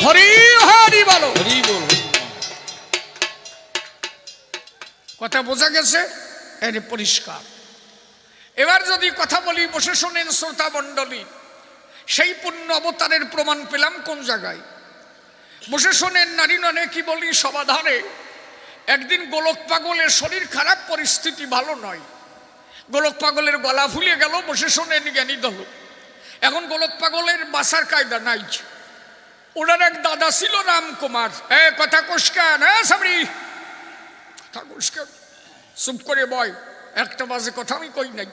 হরি হরি বলো। কথা বোঝা গেছে? এর পরিষ্কার। এবার যদি কথা বলি, বসে শোনেন শ্রোতা মণ্ডলী, সেই পূর্ণ অবতারের প্রমাণ পেলাম কোন জায়গায়? বসে শোনেন নারী ননে কি বলি সমাধানে। একদিন গোলক পাগলের শরীর খারাপ, পরিস্থিতি ভালো নয়, গোলক পাগলের গলা ফুলে গেল। বসে শোনেন জ্ঞানী দল, এখন গোলক পাগলের বাসার কায়দা নাই। ওনার এক দাদা ছিল রামকুমার, কথা কোষ্কান, সামরি কথা কোষ্কান, চুপ করে বয়, একটা বাজে কথা আমি কই নাই।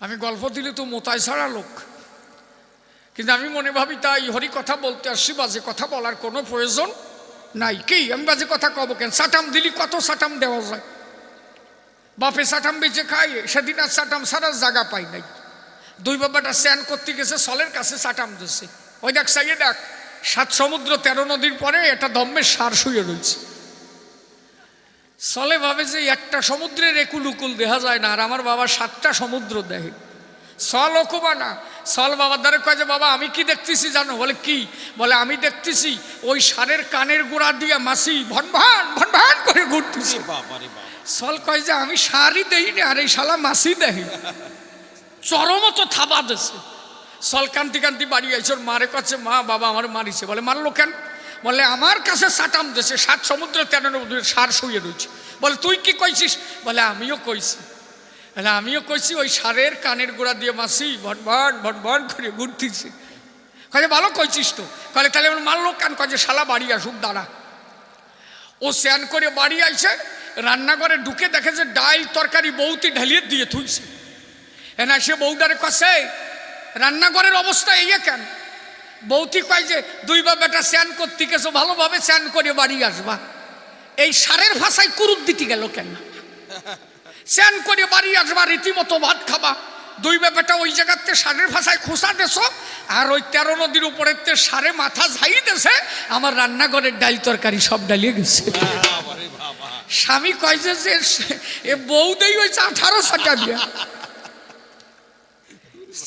আমি গল্প দিলে তো মোতায় ছাড়া লোক, কিন্তু আমি মনে ভাবি তাই হরি কথা বলতে আসছি, বাজে কথা বলার কোনো প্রয়োজন নাই। কি আমি বাজে কথা কব কেন? সাটাম দিলি কত সাটাম দেওয়া যায়, বাপে সাটাম বেঁচে খায়, সেদিন আর সাটাম সারা জায়গা পাই নাই। দুই বাবাটা স্নান করতে গেছে, সলের কাছে সাটাম দিচ্ছে, ওই দেখ সাইয়ে দেখ, 7 সমুদ্র 13 নদীর পরে এটা দম্মের সার শুয়ে রয়েছে। সলে ভাবে যে একটা সমুদ্রের একুল উকুল দেখা যায় না, আর আমার বাবা 7টা সমুদ্র দেখে। সল ওকুবা না, সল বাবার দ্বারা কয় যে বাবা আমি কি দেখতেছি জানো? বলে কি? বলে আমি দেখতেছি ওই সারের কানের গোড়া দিয়ে মাসি ভনভান ভনভান করে ঘুরতেছে। সল কয় যে আমি সারই দেইনি, আর এই শালা মাসি দেখি। চরমতো থাবা দিছে। সল কান্তি কান্তি বাড়ি আইছে, ওর মারে কাছে, মা বাবা আমার মারিছে। বলে মারলো কেন? বলে আমার কাছে সাটাম দেশে 7 সমুদ্র 13 নদীর সার শুয়ে রয়েছে। বলে তুই কি কইছিস? বলে আমিও কইছি। বলে আমিও কইছি ওই সারের কানের গোড়া দিয়ে মাসি ভনভন ভনভন করে ঘুরতেছে। কাজে ভালো কইছিস তো। কলে তাহলে মারলো কেন? কাজে শালা বাড়ি আসুক দাঁড়া। ও স্নান করে বাড়ি আইছে, রান্নাঘরে ঢুকে দেখে যে ডাল তরকারি বউতি ঢালিয়ে দিয়ে থুইছে। এনা সে বউটারে কষে রান্নাঘরের অবস্থা এই কেন? বৌতি কয় যে দুই বাবাটা স্নান করতে গেছো, ভালোভাবে স্নান করে বাড়ি আসবা, এই সারের ভাষায় কুরুত দিতে গেল কেন? স্নান করে বাড়ি আসবা, রীতিমতো ভাত খাবা, দুই বাবাটা ওই জায়গাতে সারের ভাষায় খোসা দেছো, আর ওই 13 নদীর উপরে সারে মাথা ঝাই দেছে, আমার রান্নাঘরের ডাল তরকারি সব ডালিয়ে গেছে। স্বামী কয় যে এ বউ দেই হয়েছে 18 সাটা দিয়া।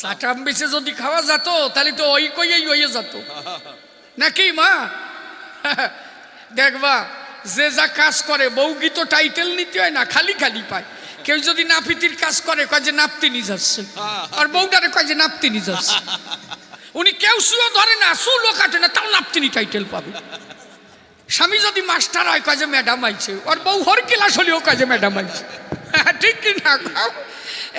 সাটাম বেছে যদি খাওয়া যেত তাহলে তো ওই কইয়েই হয়ে যেত নাকি মা? দেখবা যে যা কাজ করে বউগি তো টাইটেল নিতে হয় না, খালি খালি পায়। কেউ যদি নাপিতির কাজ করে কয় যে নাপতি নিয়ে যাচ্ছে, আর বউটারে কয় যে নাপতি নিয়ে যাচ্ছে। উনি কেউ শুয়ে ধরে না, চুলও কাটে না, তাও নাপতিনি টাইটেল পাবে। স্বামী যদি মাস্টার হয় কয় যে ম্যাডাম আইছে, আর বউ হর ক্লাস হলেও কয় যে ম্যাডাম আইছে। ঠিক কি না?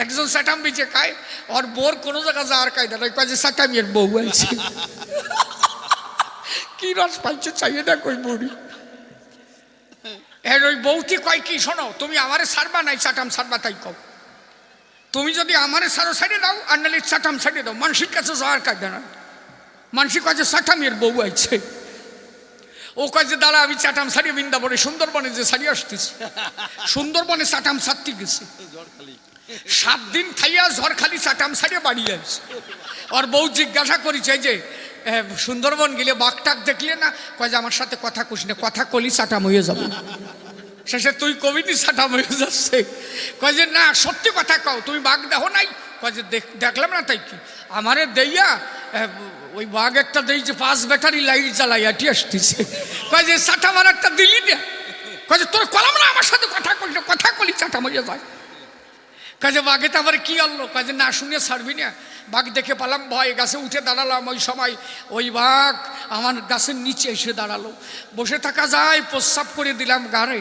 একজন সাটাম বেঁচে খায়, আর বোর কোনো জায়গা যাওয়ার কায়দা নয়, কয় যে সাটামিয়ার বউ আইছে। কি রস পাইছে চাইয়ে না কই বুড়ি। এর ওই বৌতি কয় কি, শোনো তুমি আমারে সারবা নাই চাটাম সারবা তাই কও। তুমি যদি আমারে সারো সাইডে দাও আর নাহলে চাটাম সাইডে দাও, মানসির কাছে যাওয়ার কাজে না। মানসির কাছে চাটামের বউ আইছে, ও কাজে দাঁড়া আমি চাটাম সারিয়ে বৃন্দাবনে সুন্দরবনে যে সারিয়ে আসতেছি, সুন্দরবনে চাটাম সারতে গেছে। 7 দিন খাইয়া ঝড়খালি চাটাম সারিয়ে বাড়ি আসছে। আর বউ জিজ্ঞাসা করেছে যে সুন্দরবন গেলে বাঘটাক দেখলে না, কয় যে আমার সাথে কথা কইস না, কথা কলি চাটাম হয়ে যাবে। শেষে তুই কবিনি চাটাম হয়ে যাচ্ছে। কয় যে না সত্যি কথা কও, তুমি বাঘ দেখো নাই? কয় যে দেখলাম না তাই কি, আমারে দেইয়া ওই বাঘ একটা দেই যে 5 ব্যাটারি লাইট জ্বালাই আটি আসতেছে। কয় যে চাটাম আর একটা দিলি না? কয় যে তোর কলাম না আমার সাথে কথা কইস না, কথা কলি চাটাম হয়ে যায়। কাজে বাঘে তো আবার কি আনলো? কাজে না শুনে ছাড়বি না। বাঘ দেখে পালাম, ভয় গাছে উঠে দাঁড়ালাম। ওই সময় ওই বাঘ আমার গাছের নিচে এসে দাঁড়ালো। বসে থাকা যায়, প্রস্রাব করে দিলাম গাড়ে।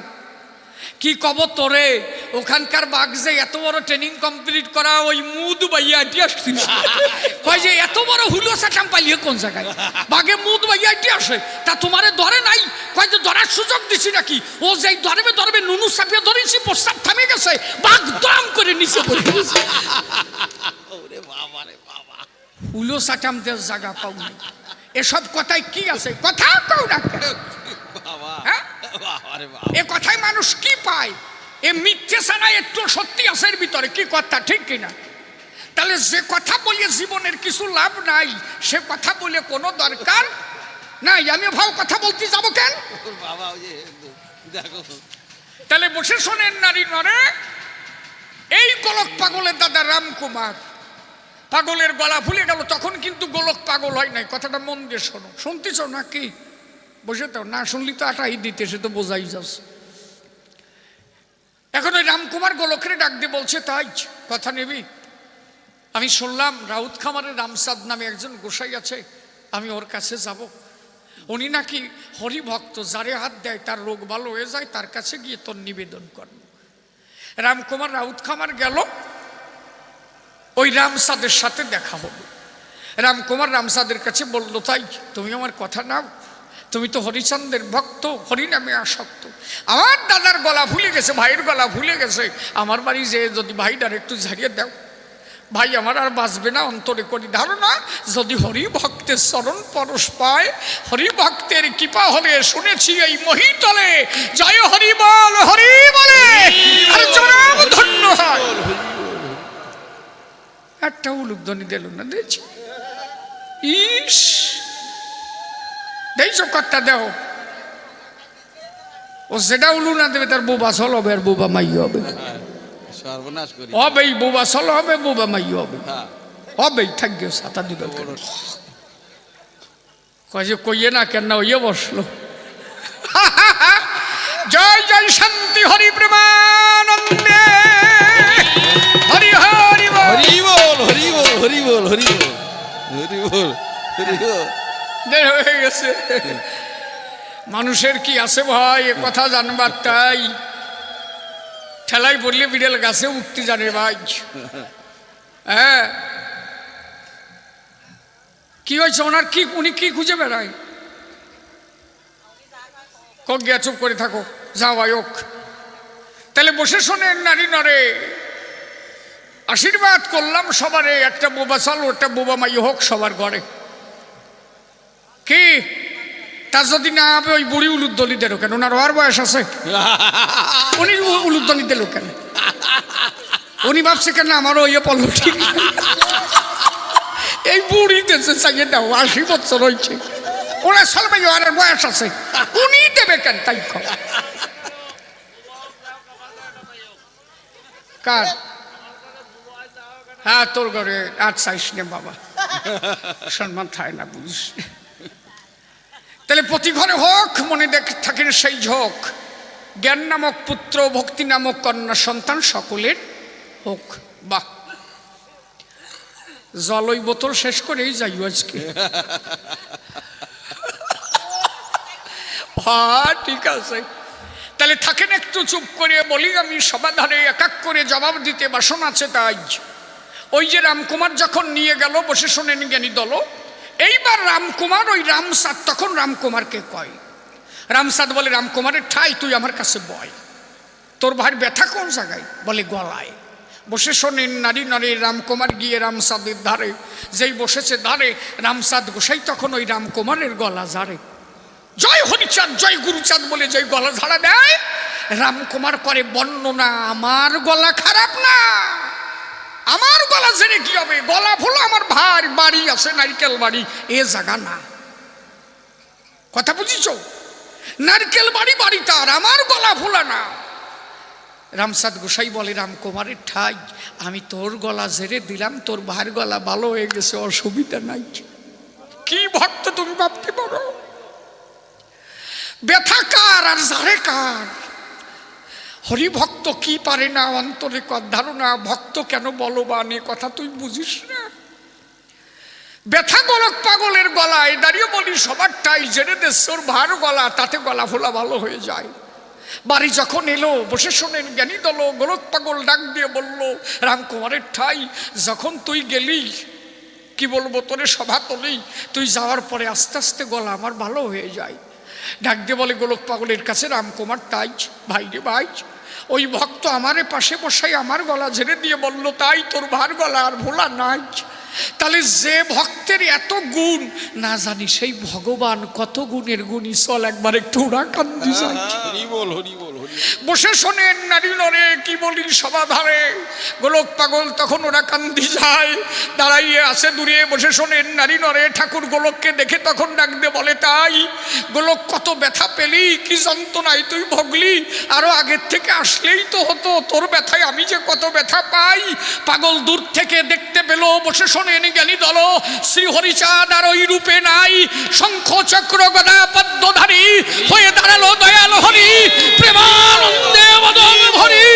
কি কব তোরে, ওখানকার বাঘ যে এত বড় ট্রেনিং কমপ্লিট করা, ওই মুদ বাইয়া আটি আসছিল। কয় যে এত বড় হুলো চাটাম পালিয়ে কোন জায়গায়, বাঘে মুদ বাইয়া আটি আসে, তা তোমারে ধরে নাই? কয় যে ধরার সুযোগ দিছি নাকি, ও যেই ধরবে ধরবে নুনু চাপিয়ে ধরেছি, প্রস্তাব থামে গেছে, বাঘ দাম করে নিচে পড়ে গেছে। হুলো চাটাম দেশ জায়গা পাও নাই। এসব কথায় কি আছে, কথা কও না। হ্যাঁ, এ কথায় মানুষ কি পায়? এ মিথ্যে ছাড়া একটু সত্যি আছে এর ভিতরে, কি কথা ঠিক কিনা? তাহলে যে কথা বলে জীবনের কিছু লাভ নাই, সে কথা বলে কোনো দরকার নাই। আমি ভাও কথা বলতে যাবো কেন? তাহলে বসে শোনেন নারী নরে, এই গোলক পাগলের দাদা রামকুমার, পাগলের গলা ফুলে গেল, তখন কিন্তু গোলক পাগল হয় নাই। কথাটা মন দিয়ে শোনো, শুনতেছ নাকি? বসে তো না শুনলি তো আটাই দিতে, সে তো বোঝাই যাচ্ছে। এখন ওই রামকুমার গোলকের ডাক দিয়ে বলছে, তাই কথা নেবি? আমি শুনলাম রাউত খামারের রামসাদ নামে একজন গোসাই আছে, আমি ওর কাছে যাব। উনি নাকি হরিভক্ত, যারে হাত দেয় তার রোগ ভালো হয়ে যায়, তার কাছে গিয়ে তোর নিবেদন করব। রামকুমার রাউত খামার গেল, ওই রামসাদের সাথে দেখা হলো। রামকুমার রামসাদের কাছে বলল, তাই তুমি আমার কথা নাও, তুমি তো হরিচন্দ্রের ভক্ত, হরিনামে আসক্ত। আমার দাদার গলা ভুলে গেছে, ভাইয়ের গলা ভুলে গেছে, আমার বাড়ি যে যদি ভাইটার একটু ঝাড়িয়ে দাও, ভাই আমার আর বাঁচবে না। অন্তরে করি ধারণা, যদি হরি ভক্তের চরণ পরশ পায়, হরি ভক্তের কৃপা হলে, শুনেছি এই মহিতলে জয় হরি বল, হরি বলে আর জনাব ধন্য হয়। একটা উলুধ্বনি দিল না, দেখছি ইস দেখছো কর্তা দেহ, ও যেটা উলু না দেবে তার বোবা চল হবে আর বোবা মাই হবে। হবেই বোবা চল হবে, বোবা মাই হবে, হবেই থাকবে। ছাতা দিল কয় যে কইয়ে না কেন ওইয়ে বসলো। জয় জয় শান্তি হরি প্রেমানন্দে, হরি হরি হরি বল, হরি বল, হরি বল, হরি বল, হরি বল, হরি বল। হয়ে গেছে। মানুষের কি আছে ভাই, এ কথা জানবার তাই ঠেলাই পড়লে বিড়াল গাছে উঠতে জানে ভাই। হ্যাঁ, কি হয়েছে ওনার? কি উনি কি খুঁজে বেড়ায়? কক গিয়া চুপ করে থাকো, যাও ভাই ওক। তাহলে বসে শোনেন নারী নরে, আশীর্বাদ করলাম সবারে, একটা বোবা চাল একটা বোবা মাই হোক সবার ঘরে। কি তা যদি না হবে, ওই বুড়ি উলুধ্বনি দিল কেন? ওনার হওয়ার বয়স আছে, উনি উলুধ্বনি দিল কেন? উনি ভাবছে কেন আমারও ইয়ে পড়লো ঠিক। এই বুড়ি দেশে চাইয়ে দাও, 80 বছর হয়েছে, ওনার সালমাই হওয়ার বয়স আছে, উনি দেবে কেন? তাই কার? হ্যাঁ তোর ঘরে আজ চাইস নে বাবা, সম্মান থায় না বুঝিস। তাহলে প্রতি ঘরে হোক, মনে থাকেন সেই ঝোঁক, জ্ঞান নামক পুত্র, ভক্তি নামক কন্যা সন্তান সকলের হোক। বাহ, জল ওই বোতল শেষ করেই যাই আজকে। হ্যাঁ ঠিক আছে, তাহলে থাকেন একটু চুপ করে। বলি আমি সমাধানে এক এক করে জবাব দিতে বাসন আছে। তাই ওই যে রামকুমার যখন নিয়ে গেল, বসে শোনেন জ্ঞানী দল, এইবার রামকুমার ওই রামসাদ তখন রামকুমারকে কয়, রামসাদ বলে রামকুমারের ঠাই তুই আমার কাছে বয়, তোর ভাইয়ের ব্যথা কোন জায়গায়? বলে গলায়। বসে শোনেন নারী নারী রামকুমার গিয়ে রামসাদের ধারে, যেই বসেছে ধারে রামসাদ গোসাই তখন ওই রামকুমারের গলা ঝাড়ে। জয় হরিচাঁদ জয় গুরুচাঁদ বলে যেই গলা ঝাড়া দেয়, রামকুমার করে বর্ণনা, আমার গলা খারাপ না, আমার গলা ঝেড়ে কি হবে, গলা ফুলো আমার ভাই বাড়ি আছে নারকেল বাড়ি, এ জায়গা না। কথা বুঝিছ? নারকেল বাড়ি বাড়ি তার, আমার গলা ফুলা না। রামসাদ গোসাই বলে রামকুমারের ঠাই আমি তোর গলা ঝেড়ে দিলাম, তোর ভাইয়ের গলা ভালো হয়ে গেছে, অসুবিধা নাই। কি ভক্ত তুমি ভাবতে পারো? ব্যথা কার আর ঝাড়ে কার? হরিভক্ত কি পারে না অন্তরে ধারণা, ভক্ত কেন বলবান এ কথা তুই বুঝিস না। ব্যথা গোলক পাগলের গলায় দাঁড়িয়ে বলি সবার ঠাই জেনে দে তোর ভাইয়ের গলা, তাতে গলা ফোলা ভালো হয়ে যায়। বাড়ি যখন এলো বসে শোনেন জ্ঞানী দল, গোলক পাগল ডাক দিয়ে বলল রামকুমারের ঠাই যখন তুই গেলি, কি বলবো তোরে সভা তলেই, তুই যাওয়ার পরে আস্তে আস্তে গলা আমার ভালো হয়ে যায়। ডাক দিয়ে বলে গোলক পাগলের কাছে রামকুমার তাই ভাই রে ভাই, ওই ভক্ত আমারে পাশে বসাই আমার গলা ঝেড়ে দিয়ে বলল তাই তোর ভার গলা আর ভোলা নাই। তাহলে যে ভক্তের এত গুণ না জানি সেই ভগবান কত গুণের গুণী, চল একবার একটু ওরা কান্দি যায়। বসে শোনেন নারী নরে কি বলি সভা ধারে, গোলক পাগল তখন ওরা কান্দি যায়, দাঁড়াইয়ে আছে দূরে। বসে শোনেন নারী নরে ঠাকুর গোলককে দেখে তখন ডাক দিয়ে বলে তাই গোলক কত ব্যথা পেলি, কি যন্ত্রণায় তুই ভোগলি, আরো আগের থেকে আসলেই তো হতো, তোর ব্যথায় আমি যে কত ব্যথা পাই। পাগল দূর থেকে দেখতে পেল, বসে শোনেন জ্ঞানী দল শ্রী হরিচাঁদ আর ওই রূপে নাই, শঙ্খ চক্র গদা পদ্মধারী হয়ে দাঁড়ালো দয়াল হরি, প্রেমানন্দে মদন ভরি,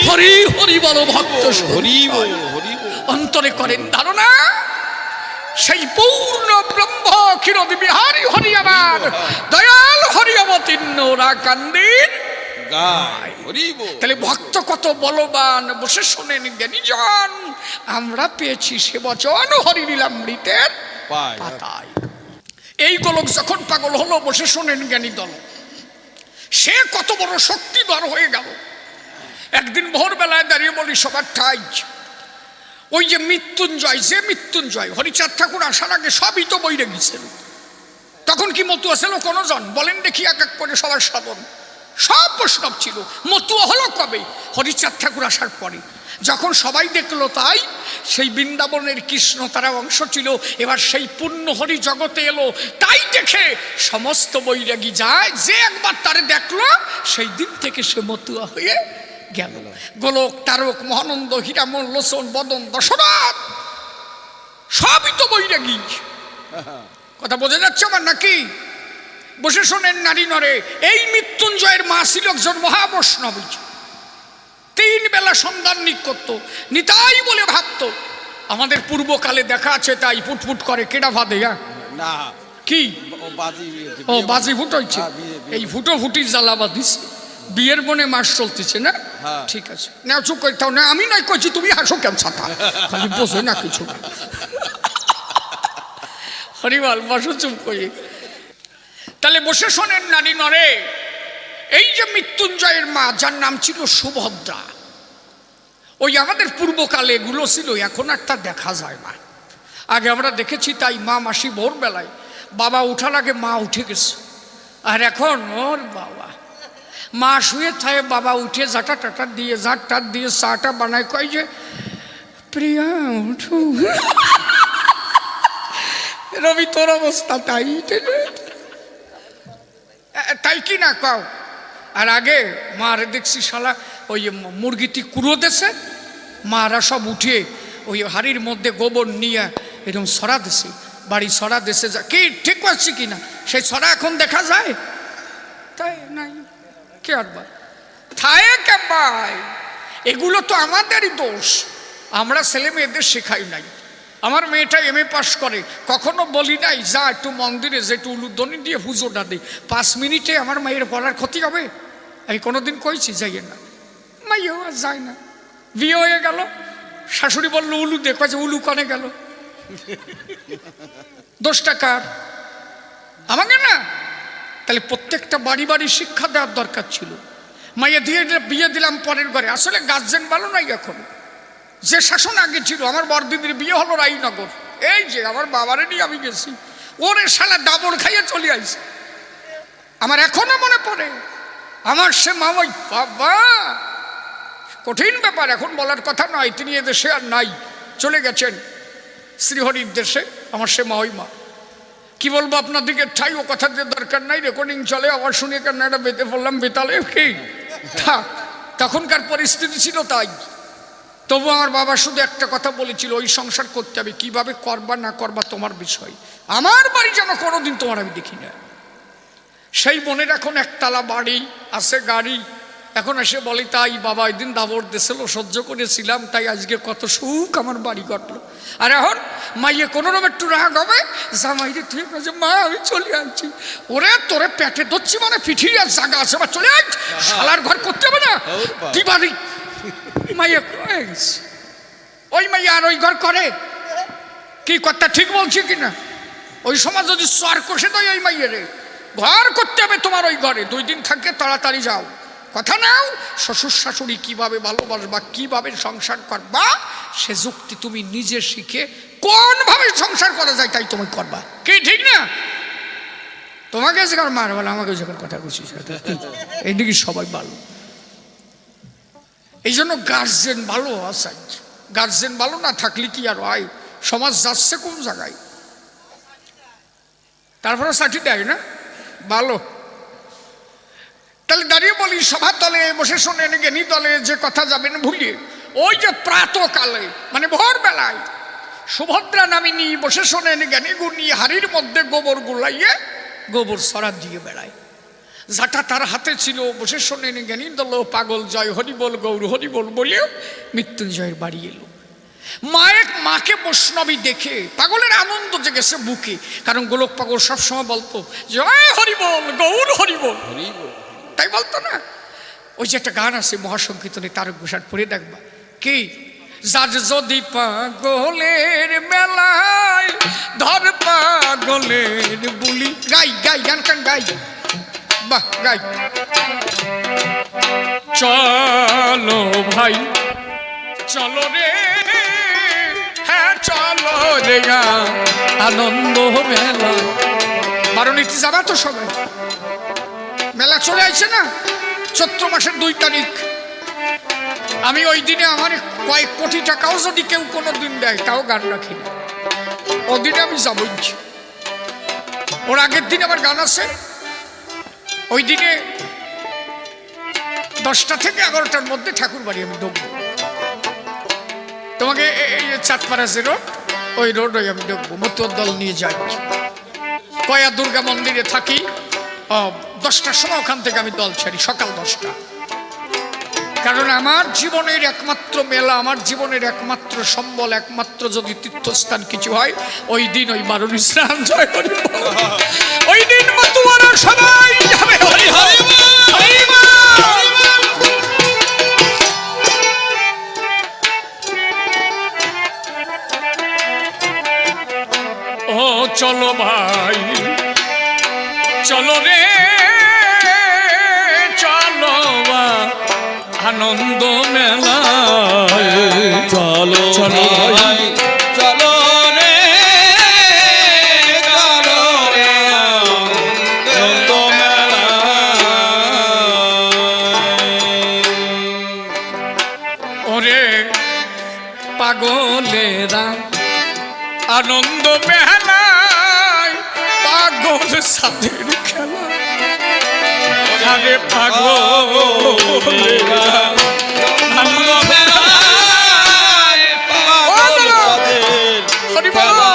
হরি হরি বল ভক্ত হরি বল, অন্তরে করেন ধারণা সেই পূর্ণ ব্রহ্ম ক্ষীরোদ বিহারী হরি আমার দয়াল হরি অবতীর্ণ ওরা কান্দির। তাহলে ভক্ত কত বলবান। বসে শোনেন জ্ঞানীজন, আমরা পেয়েছি সে বচন হরি লীলামৃতের পাতায়। এই গোলক যখন পাগল হলো, বসে শোনেন জ্ঞানী দল, সে কত বড় শক্তিধর হয়ে গেল। একদিন ভোরবেলায় দাঁড়িয়ে বলি সবার ঠাই, ওই যে মৃত্যুঞ্জয়, যে মৃত্যুঞ্জয় হরিচাঁদ ঠাকুর আসার আগে সবই তো বইরে গেছিল, তখন কি মতুয়া ছিল কোনো জন? বলেন দেখি এক এক করে সবার শ্রবণ, সব বৈষ্ণব ছিল। মতুয়া হলো কবে? হরিচাঁদ ঠাকুর আসার পরে। যখন সবাই দেখলো তাই সেই বৃন্দাবনের কৃষ্ণ তারা অংশ ছিল, এবার সেই পূর্ণ হরি জগতে এলো, তাই দেখে সমস্ত বৈরাগী যায়, যে একবার তারে দেখলো সেই দিন থেকে সে মতুয়া হয়ে গেল। গোলক তারক মহানন্দ হীরামন লোচন বদন দশরথ সবই তো বৈরাগী। কথা বোঝা যাচ্ছে আমার নাকি? বসে শোনেন নারী নরে, এই মৃত্যুঞ্জয়ের মা ছিল একজন মহাবৈষ্ণবী, 3 বেলা সন্ধান করত, নিতাই বলে ভাবত। আমাদের পূর্বকালে দেখা আছে তাই ফুটফুট করে কেডা ভাদে না কি ও বাজি ফুট হচ্ছে, এই ফুটো ফুটি জ্বালাবা দিছে, বিয়ের মনে মাস চলতেছে না? ঠিক আছে না, চুপ করতাও না, আমি নয় কইছি, তুমি হাসো কেন ছাতা, খালি বোঝো না কিছু। হরিবল বসো চুপ করে। তাহলে বসে শোনেন নারী নরে, এই যে মৃত্যুঞ্জয়ের মা যার নাম ছিল সুভদ্রা, ওই আমাদের পূর্বকালে এগুলো ছিল, এখন আর তা দেখা যায় না। আগে আমরা দেখেছি তাই মা মাসি ভোরবেলায় বাবা উঠার আগে মা উঠে গেছে, আর এখন ওর বাবা মা শুয়ে থাকে, বাবা উঠে জাটা টাটা দিয়ে জাট টাট দিয়ে চাটা বানায়, কয় যে প্রিয়া উঠু। রবি তোর অবস্থা তাই তাই কি না কাও? আর আগে মারে দেখছি শালা ওই মুরগিটি কুড়ো দেশে, মারা সব উঠে ওই হাড়ির মধ্যে গোবর নিয়ে এরকম ছড়া দেশে, বাড়ি ছড়া দেশে যা কি ঠিক পাচ্ছি কিনা, সেই ছড়া এখন দেখা যায় তাই নাই। কে আরবার থায়ে কে ভাই, এগুলো তো আমাদেরই দোষ, আমরা ছেলে মেয়েদের শেখাই নাই। আমার মেয়েটা MA পাস করে, কখনো বলি নাই যা একটু মন্দিরে যে একটু উলুধ্বনি দিয়ে পুজোটা দিই, 5 মিনিটে আমার মায়ের পড়ার ক্ষতি হবে? আমি কোনোদিন কইছি যাইয়ে না, মাইও আর যায় না। বিয়ে হয়ে গেল, শাশুড়ি বললো উলু দেখো, যে উলু কানে গেল, দোষটা কার? আমাকে না? তাহলে প্রত্যেকটা বাড়ি বাড়ি শিক্ষা দেওয়ার দরকার ছিল। মাইয়া দিয়ে বিয়ে দিলাম পরের ঘরে, আসলে গার্জেন ভালো নাই এখন। যে শাসন আগে ছিল, আমার বড়দিদির বিয়ে হলো রায়নগর, এই যে আমার বাবারে নিয়ে আমি গেছি, ওরে শালা ডাবর খাইয়ে চলে আইছে। আমার এখনো মনে পড়ে আমার সে মামাই, বাবা কঠিন ব্যাপার, এখন বলার কথা নয়। তিনি এদেশে আর নাই, চলে গেছেন শ্রীহরির দেশে। আমার সে মাওইমা, কি বলবো আপনাদেরকে, ঠাই ও কথা দিয়ে দরকার নাই, রেকর্ডিং চলে, আবার শুনে কান্নাটা বেঁধে পড়লাম বেতালে। কি থাক, তখনকার পরিস্থিতি ছিল তাই। তবু আমার বাবা শুধু একটা কথা বলেছিল, ওই সংসার করতে হবে, কিভাবে করবা না করবা তোমার বিষয়, আমার বাড়ি যেন কোনোদিন তোমার আমি দেখি না। সেই বোনের এখন একতলা বাড়ি আছে, গাড়ি, এখন এসে বলে তাই বাবা ওই দিন দাবর দিয়েছিল, সহ্য করেছিলাম, তাই আজকে কত সুখ আমার বাড়ি কাটলো। আর এখন মাইয়ে কোনো রকম একটু রাগ হবে, জামাইরে তুই কাছে মা আমি চলে আসছি, ওরে তোরে পেটে ধরছি মানে পিঠিয়ে আর জায়গা আছে বা চলে আস, শালার ঘর করতে হবে না কি বাড়ি। মাইয়া ওই মাইয়া আর ওই ঘর করে কি কথা ঠিক বলছি কিনা? ওই সময় যদি সর কষে দেয় ওই মাইয়েরে, ঘর করতে হবে তোমার ওই ঘরে, 2 দিন থাকে তাড়াতাড়ি যাও, কথা নাও। শ্বশুর শাশুড়ি কিভাবে ভালোবাসবা, কিভাবে সংসার করবা, সে যুক্তি তুমি নিজে শিখে কোনভাবে সংসার করা যায় তাই তুমি করবা, কি ঠিক না? তোমাকে যেখানে মার বলে আমাকে যখন কথা বলছি এইদিকে সবাই ভালো। এই জন্য গার্জেন ভালো আসাই, গার্জেন ভালো না থাকলে কি আর হয়? সমাজ যাচ্ছে কোন জায়গায়, তারপরে সাথী দেয় না ভালো। তাহলে দাঁড়িয়ে বলি, সভা তলে বসে শোনেন জ্ঞানী দলে, যে কথা যাবেন ভুলিয়ে, ওই যে প্রাতকালে মানে ভোরবেলায় সুভদ্রা নামিনী বসে শোনেন জ্ঞানী গুণী, হাড়ির মধ্যে গোবর গুলাইয়ে গোবর সরা দিয়ে বেড়ায়। যাটা তার হাতে ছিল বসে শোনেন জ্ঞানী দল, পাগল জয় হরিবল গৌর হরিবল বলেও মৃত্যুঞ্জয়ের বাড়ি এলো। মাকে বৈষ্ণবী দেখে পাগলের আনন্দ জেগেছে বুকে, কারণ গোলক পাগল সবসময় বলতো জয় হরিবল গৌর হরিবল, তাই বলতো না? ওই যে একটা গান আছে মহাসংকীর্তনে, তারক ঘোষার পড়ে দেখবা, কি যার যদি পাগলের মেলায় ধর পাগলের বুলি, গাই গাই গান গাই, বাহ গাই। চলো ভাই চলো রে, হ্যাঁ চলো রে আনন্দ মেলা। বারণীতে যাবা তো সবাই, মেলা চলে আসছে না, চৈত্র মাসের 2 তারিখ। আমি ওই দিনে আমার কয়েক কোটি টাকাও যদি কেউ কোনো দিন দেয় তাও গান রাখি না, ওদিনে আমি যাবই। ওর আগের দিন আমার গান আছে, ওই দিনে 10টা থেকে 11টার মধ্যে ঠাকুর বাড়ি আমি ঢুকবো। তোমাকে এই চাঁদপাড়া যে রোড, ওই রোড ওই আমি ঢুকবো, মতুয়ার দল নিয়ে যাই। কয়া দুর্গা মন্দিরে থাকি, 10টার সময় ওখান থেকে আমি দল ছাড়ি, সকাল 10টা। কারণ আমার জীবনের একমাত্র মেলা, আমার জীবনের একমাত্র সম্বল, একমাত্র যদি তীর্থস্থান কিছু হয় ওই দিন ওই বারুণী স্নান। জয় হরি বল। ওই দিন মতুয়ারা সবাই যাবে হরি হরি হরি বল। ও চলো ভাই চলো রে, চলো আনন্দ মেলা, চলো চলো ভাই চলো রে, চলো রে আনন্দ মেলা। ওরে পাগলেরা আনন্দ মেলায়, পাগল সাথের খেলা, আরে পাগলেরা আনন্দ মেলায়, পাগল সাথের খেলা।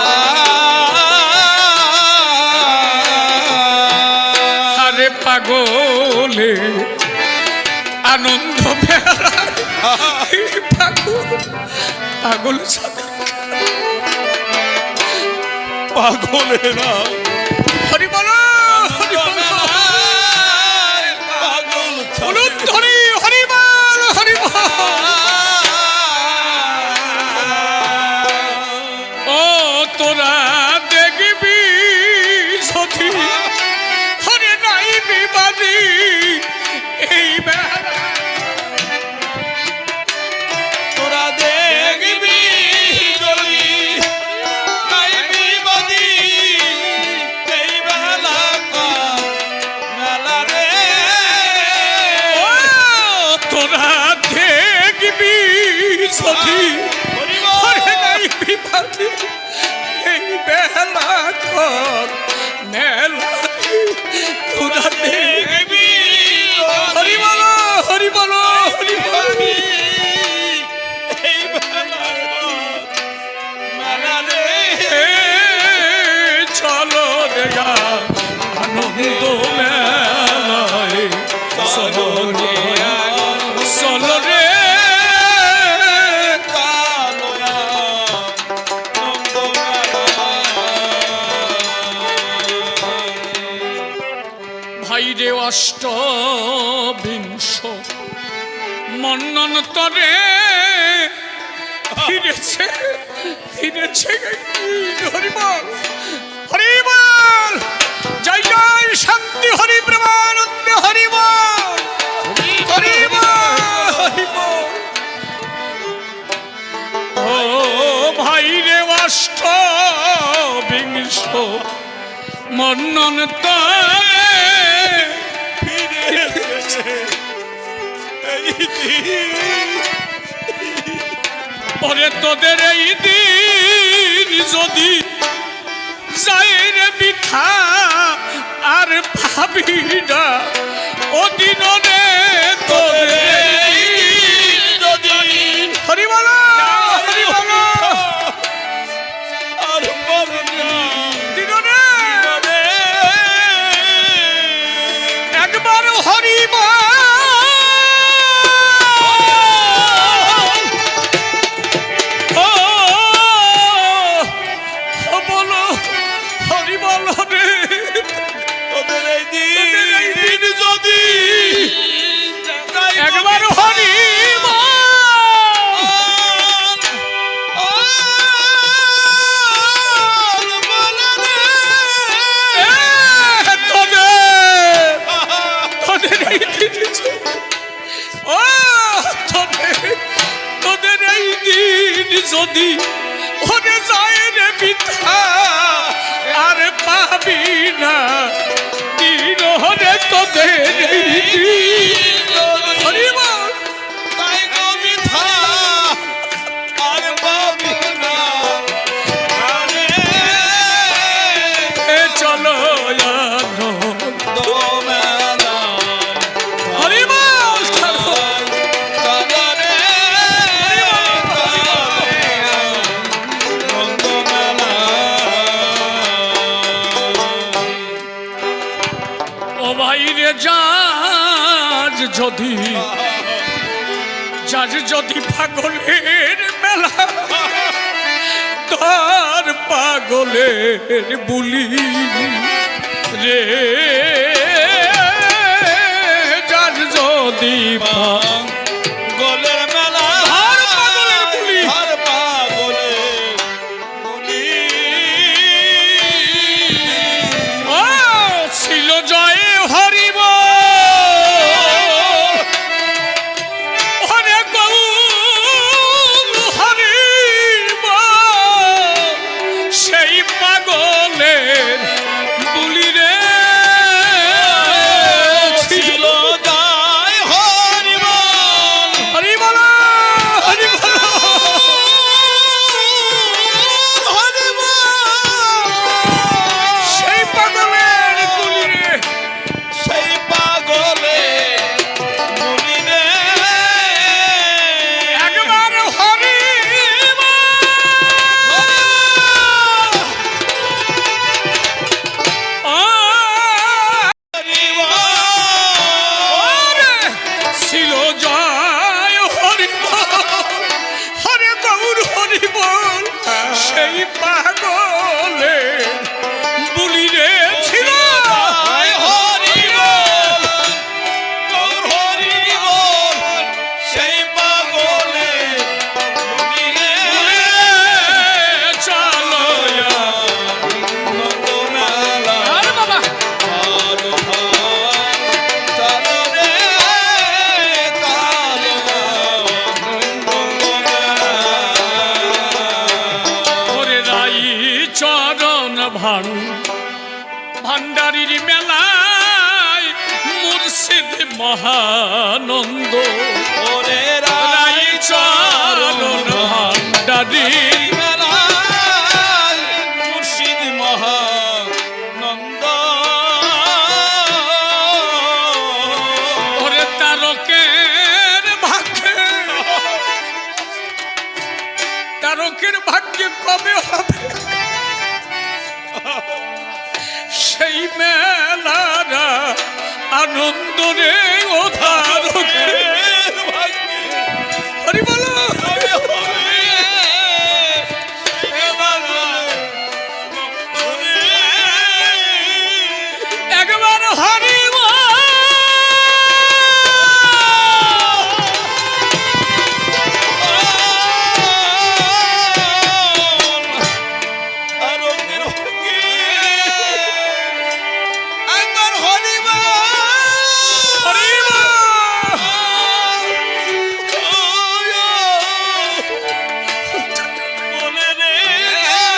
আরে পাগলে আনন্দ মেলায়, পাগল সাথে পাগলেরা হরি বল, পাগল হরি হরি বল, হরি বল। ও তোরা দেখবি যদি ওরে নাই বিপদে এই বেলা কর মেলা তোরা দেখবি হরি বলো হরি বলো হরি বলো এই বেলার মেলা রে চলো দেখা আনন্দ মেলায় চলো রে চলো রে ভাইরে অষ্টবিংশ মন্নন্তরে ফিরেছে ফিরেছে হরিবল হরিবল জয় জয় শান্তি হরি প্রেমানন্দ হরিবল হরিবল হরিবল ও ভাইরে অষ্টবিংশ মন্নন্তরে ওরে তোদের এই দিন যদি যায় রে বিথা আর ভাবি না ও দিন রে তোদের যদি হরি বলো হরি বলো আর দিন রে একবার হরি বল একবার হরি তোদের এই দিন যদি ওরে যায় রে পিঠা আর পাবি না দিন হরে তোদের এই দিন হরিবল তাই কবিতা আর পাবি না এ চলো মেলা হরিবল ও ভাইরে যাজ যদি পাগলের মেলা তার পাগলের বুলি রে যাজ যদি গোলের মেলা আর পাগলের বুলি আর পাগলের বুলি ও ছিল জয় হরিব হরে গৌর হরিব সেই পাগলের বুলি রে ছিল গায় হরিবল হরি বলো হরি বলো সেই পাগলের বুলি রে সেই পাগলে বুলি রে একবার হরি ছিল জয় হরি হরে গৌর হরি বল সেই পাগলে বুলি রে ছিল গায় হরিবল গৌর হরিবল সেই পাগলে বুলি রে চলো নন্দমেলা আরে বাবা ওরে রাই চরণ ভান্ডারির মেলায় মুর্শিদ মহানন্দ ও তারকের ভাগ্যে কবে হবে সেই মেলারা আনন্দ রে ও তারকের ভাগ্যে হরি বলো কবে হবে একবার হরি বল। তারকের ভাগ্যে একবার হরি বল। হরি বল। বলে রে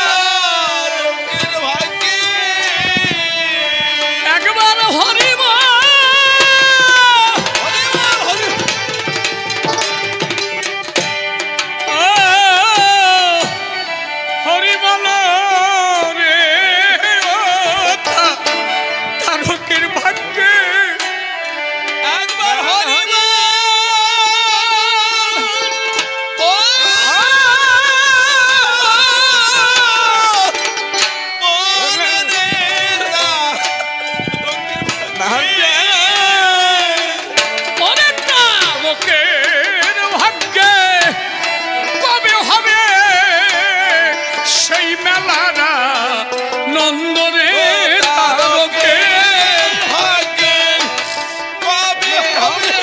তারকের ভাগ্যে একবার হরি বল। হরি বল হরি ও, হরি বল রে ও তারকের ভাগ্যে একবার হরি বল। ও বলে রে তারকের ভাগ্যে ওরে তারকের ভাগ্যে কবে হবে সেই মেলারা নন্দরে তারকের ভাগ্যে কবে হবে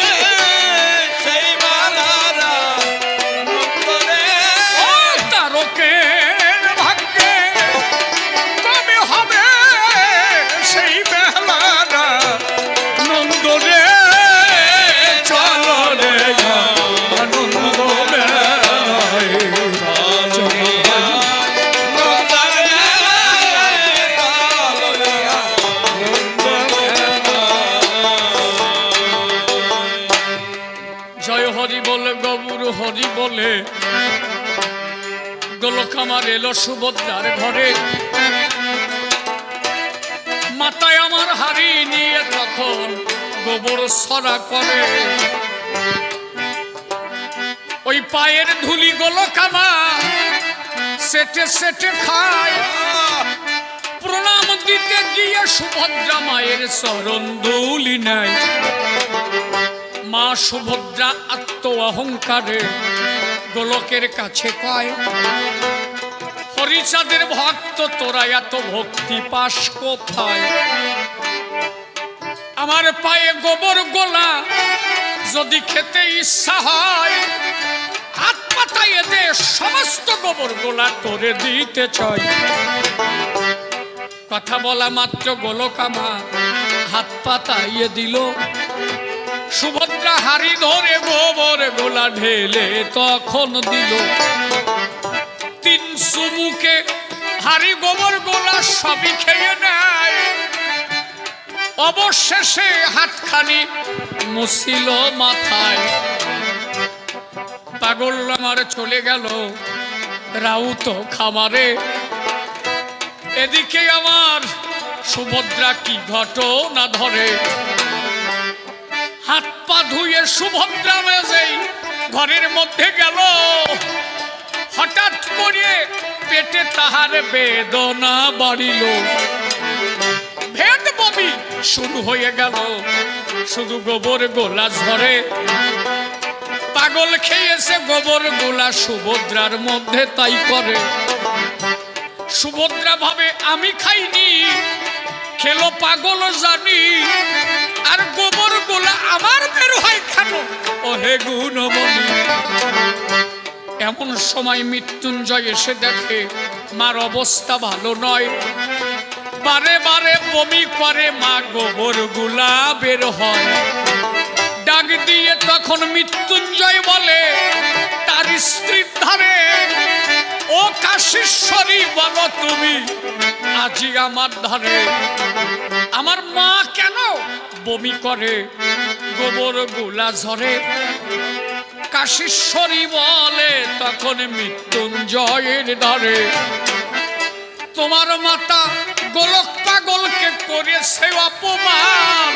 সেই মালারা নন্দরে ও তারকের ভাগ্যে কবে হবে সেই মেলারা নন্দরে চলো রে আনন্দ মেলায় চলো। জয় হরি বলে গবুর হরি বলে গোলক আমার এলো সুভদ্রার ঘরে মাথায় আমার হাড়ি নিয়ে তখন গোবর সরা করে ওই পায়ের ধুলি গোলক আমার সেটে সেটে খায় প্রণাম দিতে গিয়ে সুভদ্রা মায়ের চরণ ধুলি নেয় মা সুভদ্রা আত্ম অহংকারে গোলকের কাছে কয় হরিচাঁদের ভক্ত তোরা এত ভক্তি পাস কোথায় আমার পায়ে গোবর গোলা যদি খেতে ইচ্ছা হয় হাত পাতাইয়ে দে সমস্ত গোবর গোলা তোরে দিতে চাই কথা বলা মাত্র গোলক আমার হাত পাতাইয়ে দিল সুভদ্রা হাড়ি ধরে গোবর গোলা ঢেলে তখন দিল তিন চুমুকে হাড়ি গোবর গোলা সবই খেয়ে নেয় অবশেষে হাতখানি মুছিল মাথায় পাগল আমার চলে গেল রাউত খামারে এদিকে আমার সুভদ্রা কি ঘটনা ধরে হাত পা ধুয়ে সুভদ্রা মেজেই ঘরের মধ্যে গেল হঠাৎ করে পেটে তাহার বেদনা বাড়িল ভেদ বমি শুরু হয়ে গেল শুধু গোবর গোলা ঝরে পাগল খেয়েছে গোবর গোলা সুভদ্রার মধ্যে তাই করে সুভদ্রা ভাবে আমি খাইনি খেলো পাগল জানি আর গোবর গোলা আমার বের হয় কেন ও হে গুণমণি এমন সময় মৃত্যুঞ্জয় এসে দেখে মার অবস্থা ভালো নয় বারে বারে বমি করে মা গোবর গুলা বের হয় ডাক দিয়ে তখন মৃত্যুঞ্জয় বলে তার স্ত্রীর ধারে ও কাশীশ্বরী বলো তুমি আজি আমার ধারে আমার মা কেন বমি করে গোবর গুলা ঝরে কাশীশ্বরী বলে তখন মৃত্যুঞ্জয়ের ধারে তোমার মাতা গোলক পাগলকে করেছে অপমান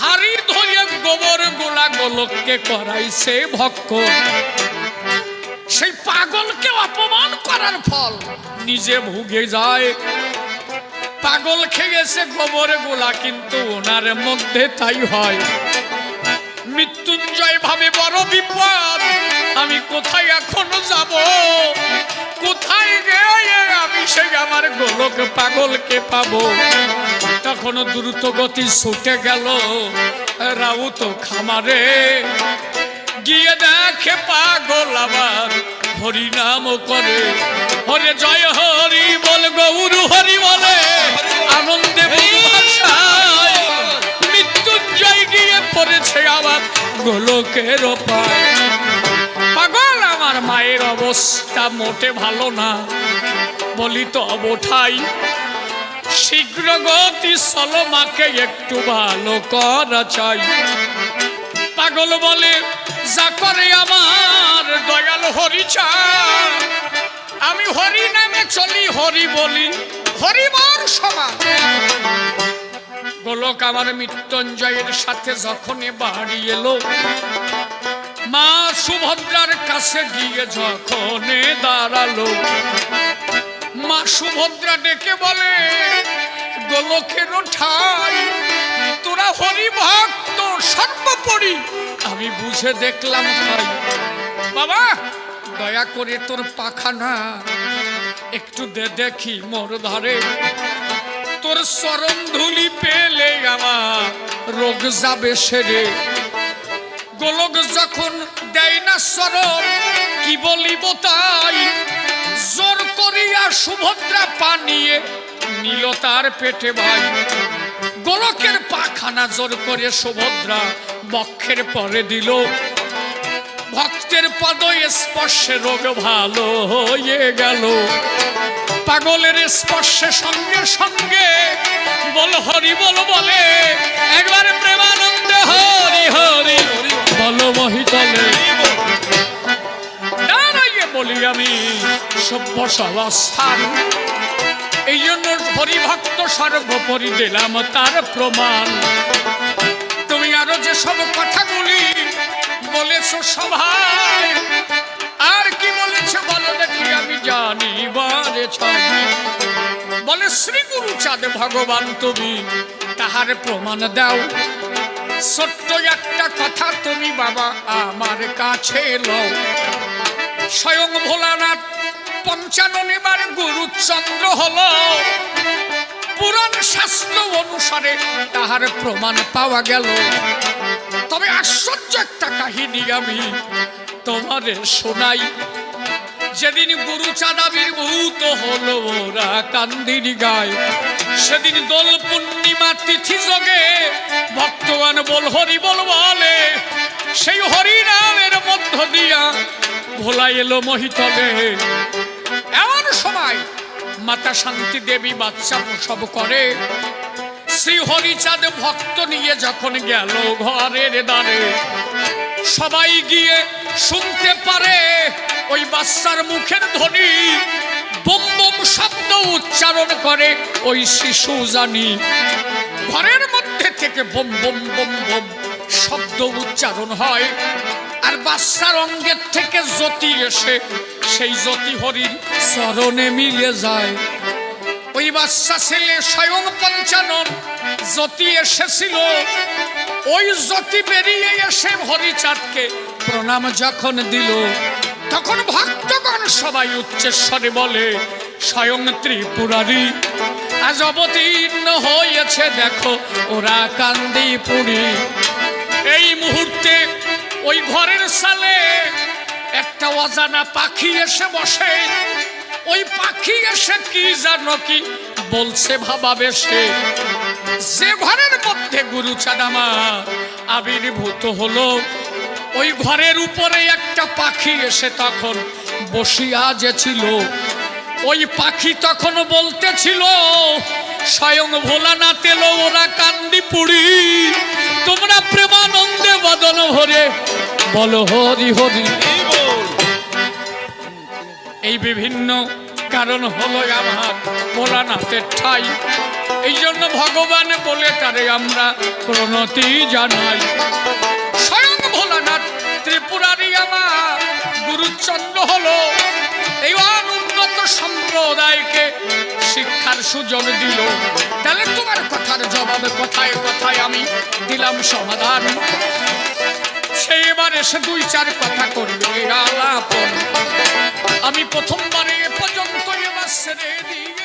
হাড়ি ধরে গোবর গোলা গোলককে করাইছে ভক্ষণ সেই পাগলকে অপমান করার ফল নিজে ভুগে যায়। পাগল খেয়েছে গোবর গোলা, কিন্তু ওনার মধ্যে তাই হয়। মৃত্যুঞ্জয় ভাবে বড় বিপদ, আমি কোথায় এখনো যাব, কোথায় গিয়ে আমি সেই আমার গোলক পাগলকে পাবো। তখন দ্রুত গতি ছুটে গেল রাউত খামারে, গিয়ে দেখে পাগল আবার হরিনাম করে। হরে জয় হরি বল, গৌর হরি বলে আনন্দে ভাষায়। মৃত্যুঞ্জয় গিয়ে পড়েছে আবার গোলকের পায়। পাগল আমার মায়ের অবস্থা মোটে ভালো না, বলি তো অবঠাই শীঘ্র গতি চলো, মাকে একটু ভালো করা চাই। পাগল বলে যা করে আমার দয়াল হরি চায়, আমি হরি নামে চলি, হরি বলি, হরি মোর সমান। গোলক আমার মৃত্যুঞ্জয়ের সাথে যখন বাড়ি এলো, মা সুভদ্রার কাছে গিয়ে যখন দাঁড়ালো, মা সুভদ্রা ডেকে বলে গোলকের ঠাই, তোরা হরি ভক্ত সর্বোপরি আমি বুঝে দেখলাম তাই। বাবা দয়া করে তোর পাখানা একটু দে দেখি মোর ধারে, তোর চরণ ধুলি পেলে আমার রোগ যাবে সেরে। গোলক যখন দেয় না চরণ, কি বলিব তাই, জোর করিয়া সুভদ্রা পানিয়ে নিল তার পেটে ভাই। গোলকের পাখানা জোর করে সুভদ্রা বক্ষের পরে দিল, ভক্তের পদ স্পর্শে রোগ ভালো হয়ে গেল। পাগলের স্পর্শে সঙ্গে সঙ্গে বল হরি বল বলে একবার প্রেমানন্দে হরি হরি বলো মহিতলে। দাঁড়াইয়ে বলি আমি সভ্য সবস্থান, এই জন্য হরিভক্ত সর্বোপরি দিলাম তার প্রমাণ। তুমি আরো যে সব কথাগুলি বলেছো সভায়, আর কি বলেছে বলো দেখি আমি জানিবারে চাই। বলে শ্রী গুরুচাঁদ ভগবান তুমি তাহার প্রমাণ দাও, ছোট্ট একটা কথা তুমি বাবা আমার কাছে লও। স্বয়ং ভোলানাথ পঞ্চাননের গুরুচন্দ্র হলো, পুরাণ শাস্ত্র অনুসারে তাহার প্রমাণ পাওয়া গেল। তবে আশ্চর্য একটা কাহিনী আমি তোমারে শোনাই। যেদিন গুরুচাঁদ আবির্ভূত হলো ওরা কান্দিনী গায়, সেদিন দোল পূর্ণিমা তিথি যোগে ভক্তগণ বল হরি বল বলে, সেই হরি নামের মধ্য দিয়া ভোলা এলো মহিতলে। এমন সময় মাতা শান্তি দেবী বাচ্চা প্রসব করে। শ্রী হরিচাঁদ ভক্ত নিয়ে যখন গেল ঘরের দ্বারে, সবাই গিয়ে শুনতে পারে ওই বাচ্চার মুখের ধ্বনি, বম বম শব্দ উচ্চারণ করে ওই শিশু জানি। ঘরের মধ্যে থেকে বম বম বম বম শব্দ উচ্চারণ হয়, আর বাচ্চার অঙ্গের থেকে জ্যোতি এসে সেই জ্যোতি হরির চরণে মিলে যায়। ওই বাচ্চা ছেলে স্বয়ং পঞ্চানন জ্যোতি এসেছিল, ওই জ্যোতি বেরিয়ে এসে হরিচাঁদকে প্রণাম যখন দিল, তখন ভক্তগণ সবাই উচ্চস্বরে বলে স্বয়ং ত্রিপুরারি আজ অবতীর্ণ হয়েছে, দেখো ওরা কান্দি পুরি। এই মুহূর্তে ওই ঘরের সালে একটা অজানা পাখি এসে বসে। ওই পাখি এসে কি জানো কি বলছে ভাবাবে সে, যে ঘরের মধ্যে গুরুচাঁদ আমার আবির্ভূত হলো, ওই ঘরের উপরে একটা পাখি এসে তখন বসিয়া যে ছিল। ওই পাখি তখন বলতেছিল স্বয়ং ভোলানাথ এলো ওরা কান্দি পুরি, তোমরা প্রেমানন্দে বদন ভরে বলো হরি হরি। এই বিভিন্ন কারণ হলো আমার ভোলানাথের ঠাই, এই জন্য ভগবান বলে তারে আমরা প্রণতি জানাই। স্বয়ং ভোলানাথ ত্রিপুরারি আমার গুরু প্রচন্ড হলো, এই অনুন্নত সম্প্রদায়কে শিক্ষার সুযোগ দিল। তাহলে তোমার কথার জবাবে কথায় কথায় আমি দিলাম সমাধান। সে এবার এসে 2-4 কথা করবে আলাপন। আমি প্রথমবারে এ পর্যন্ত এবার ছেড়ে দিয়ে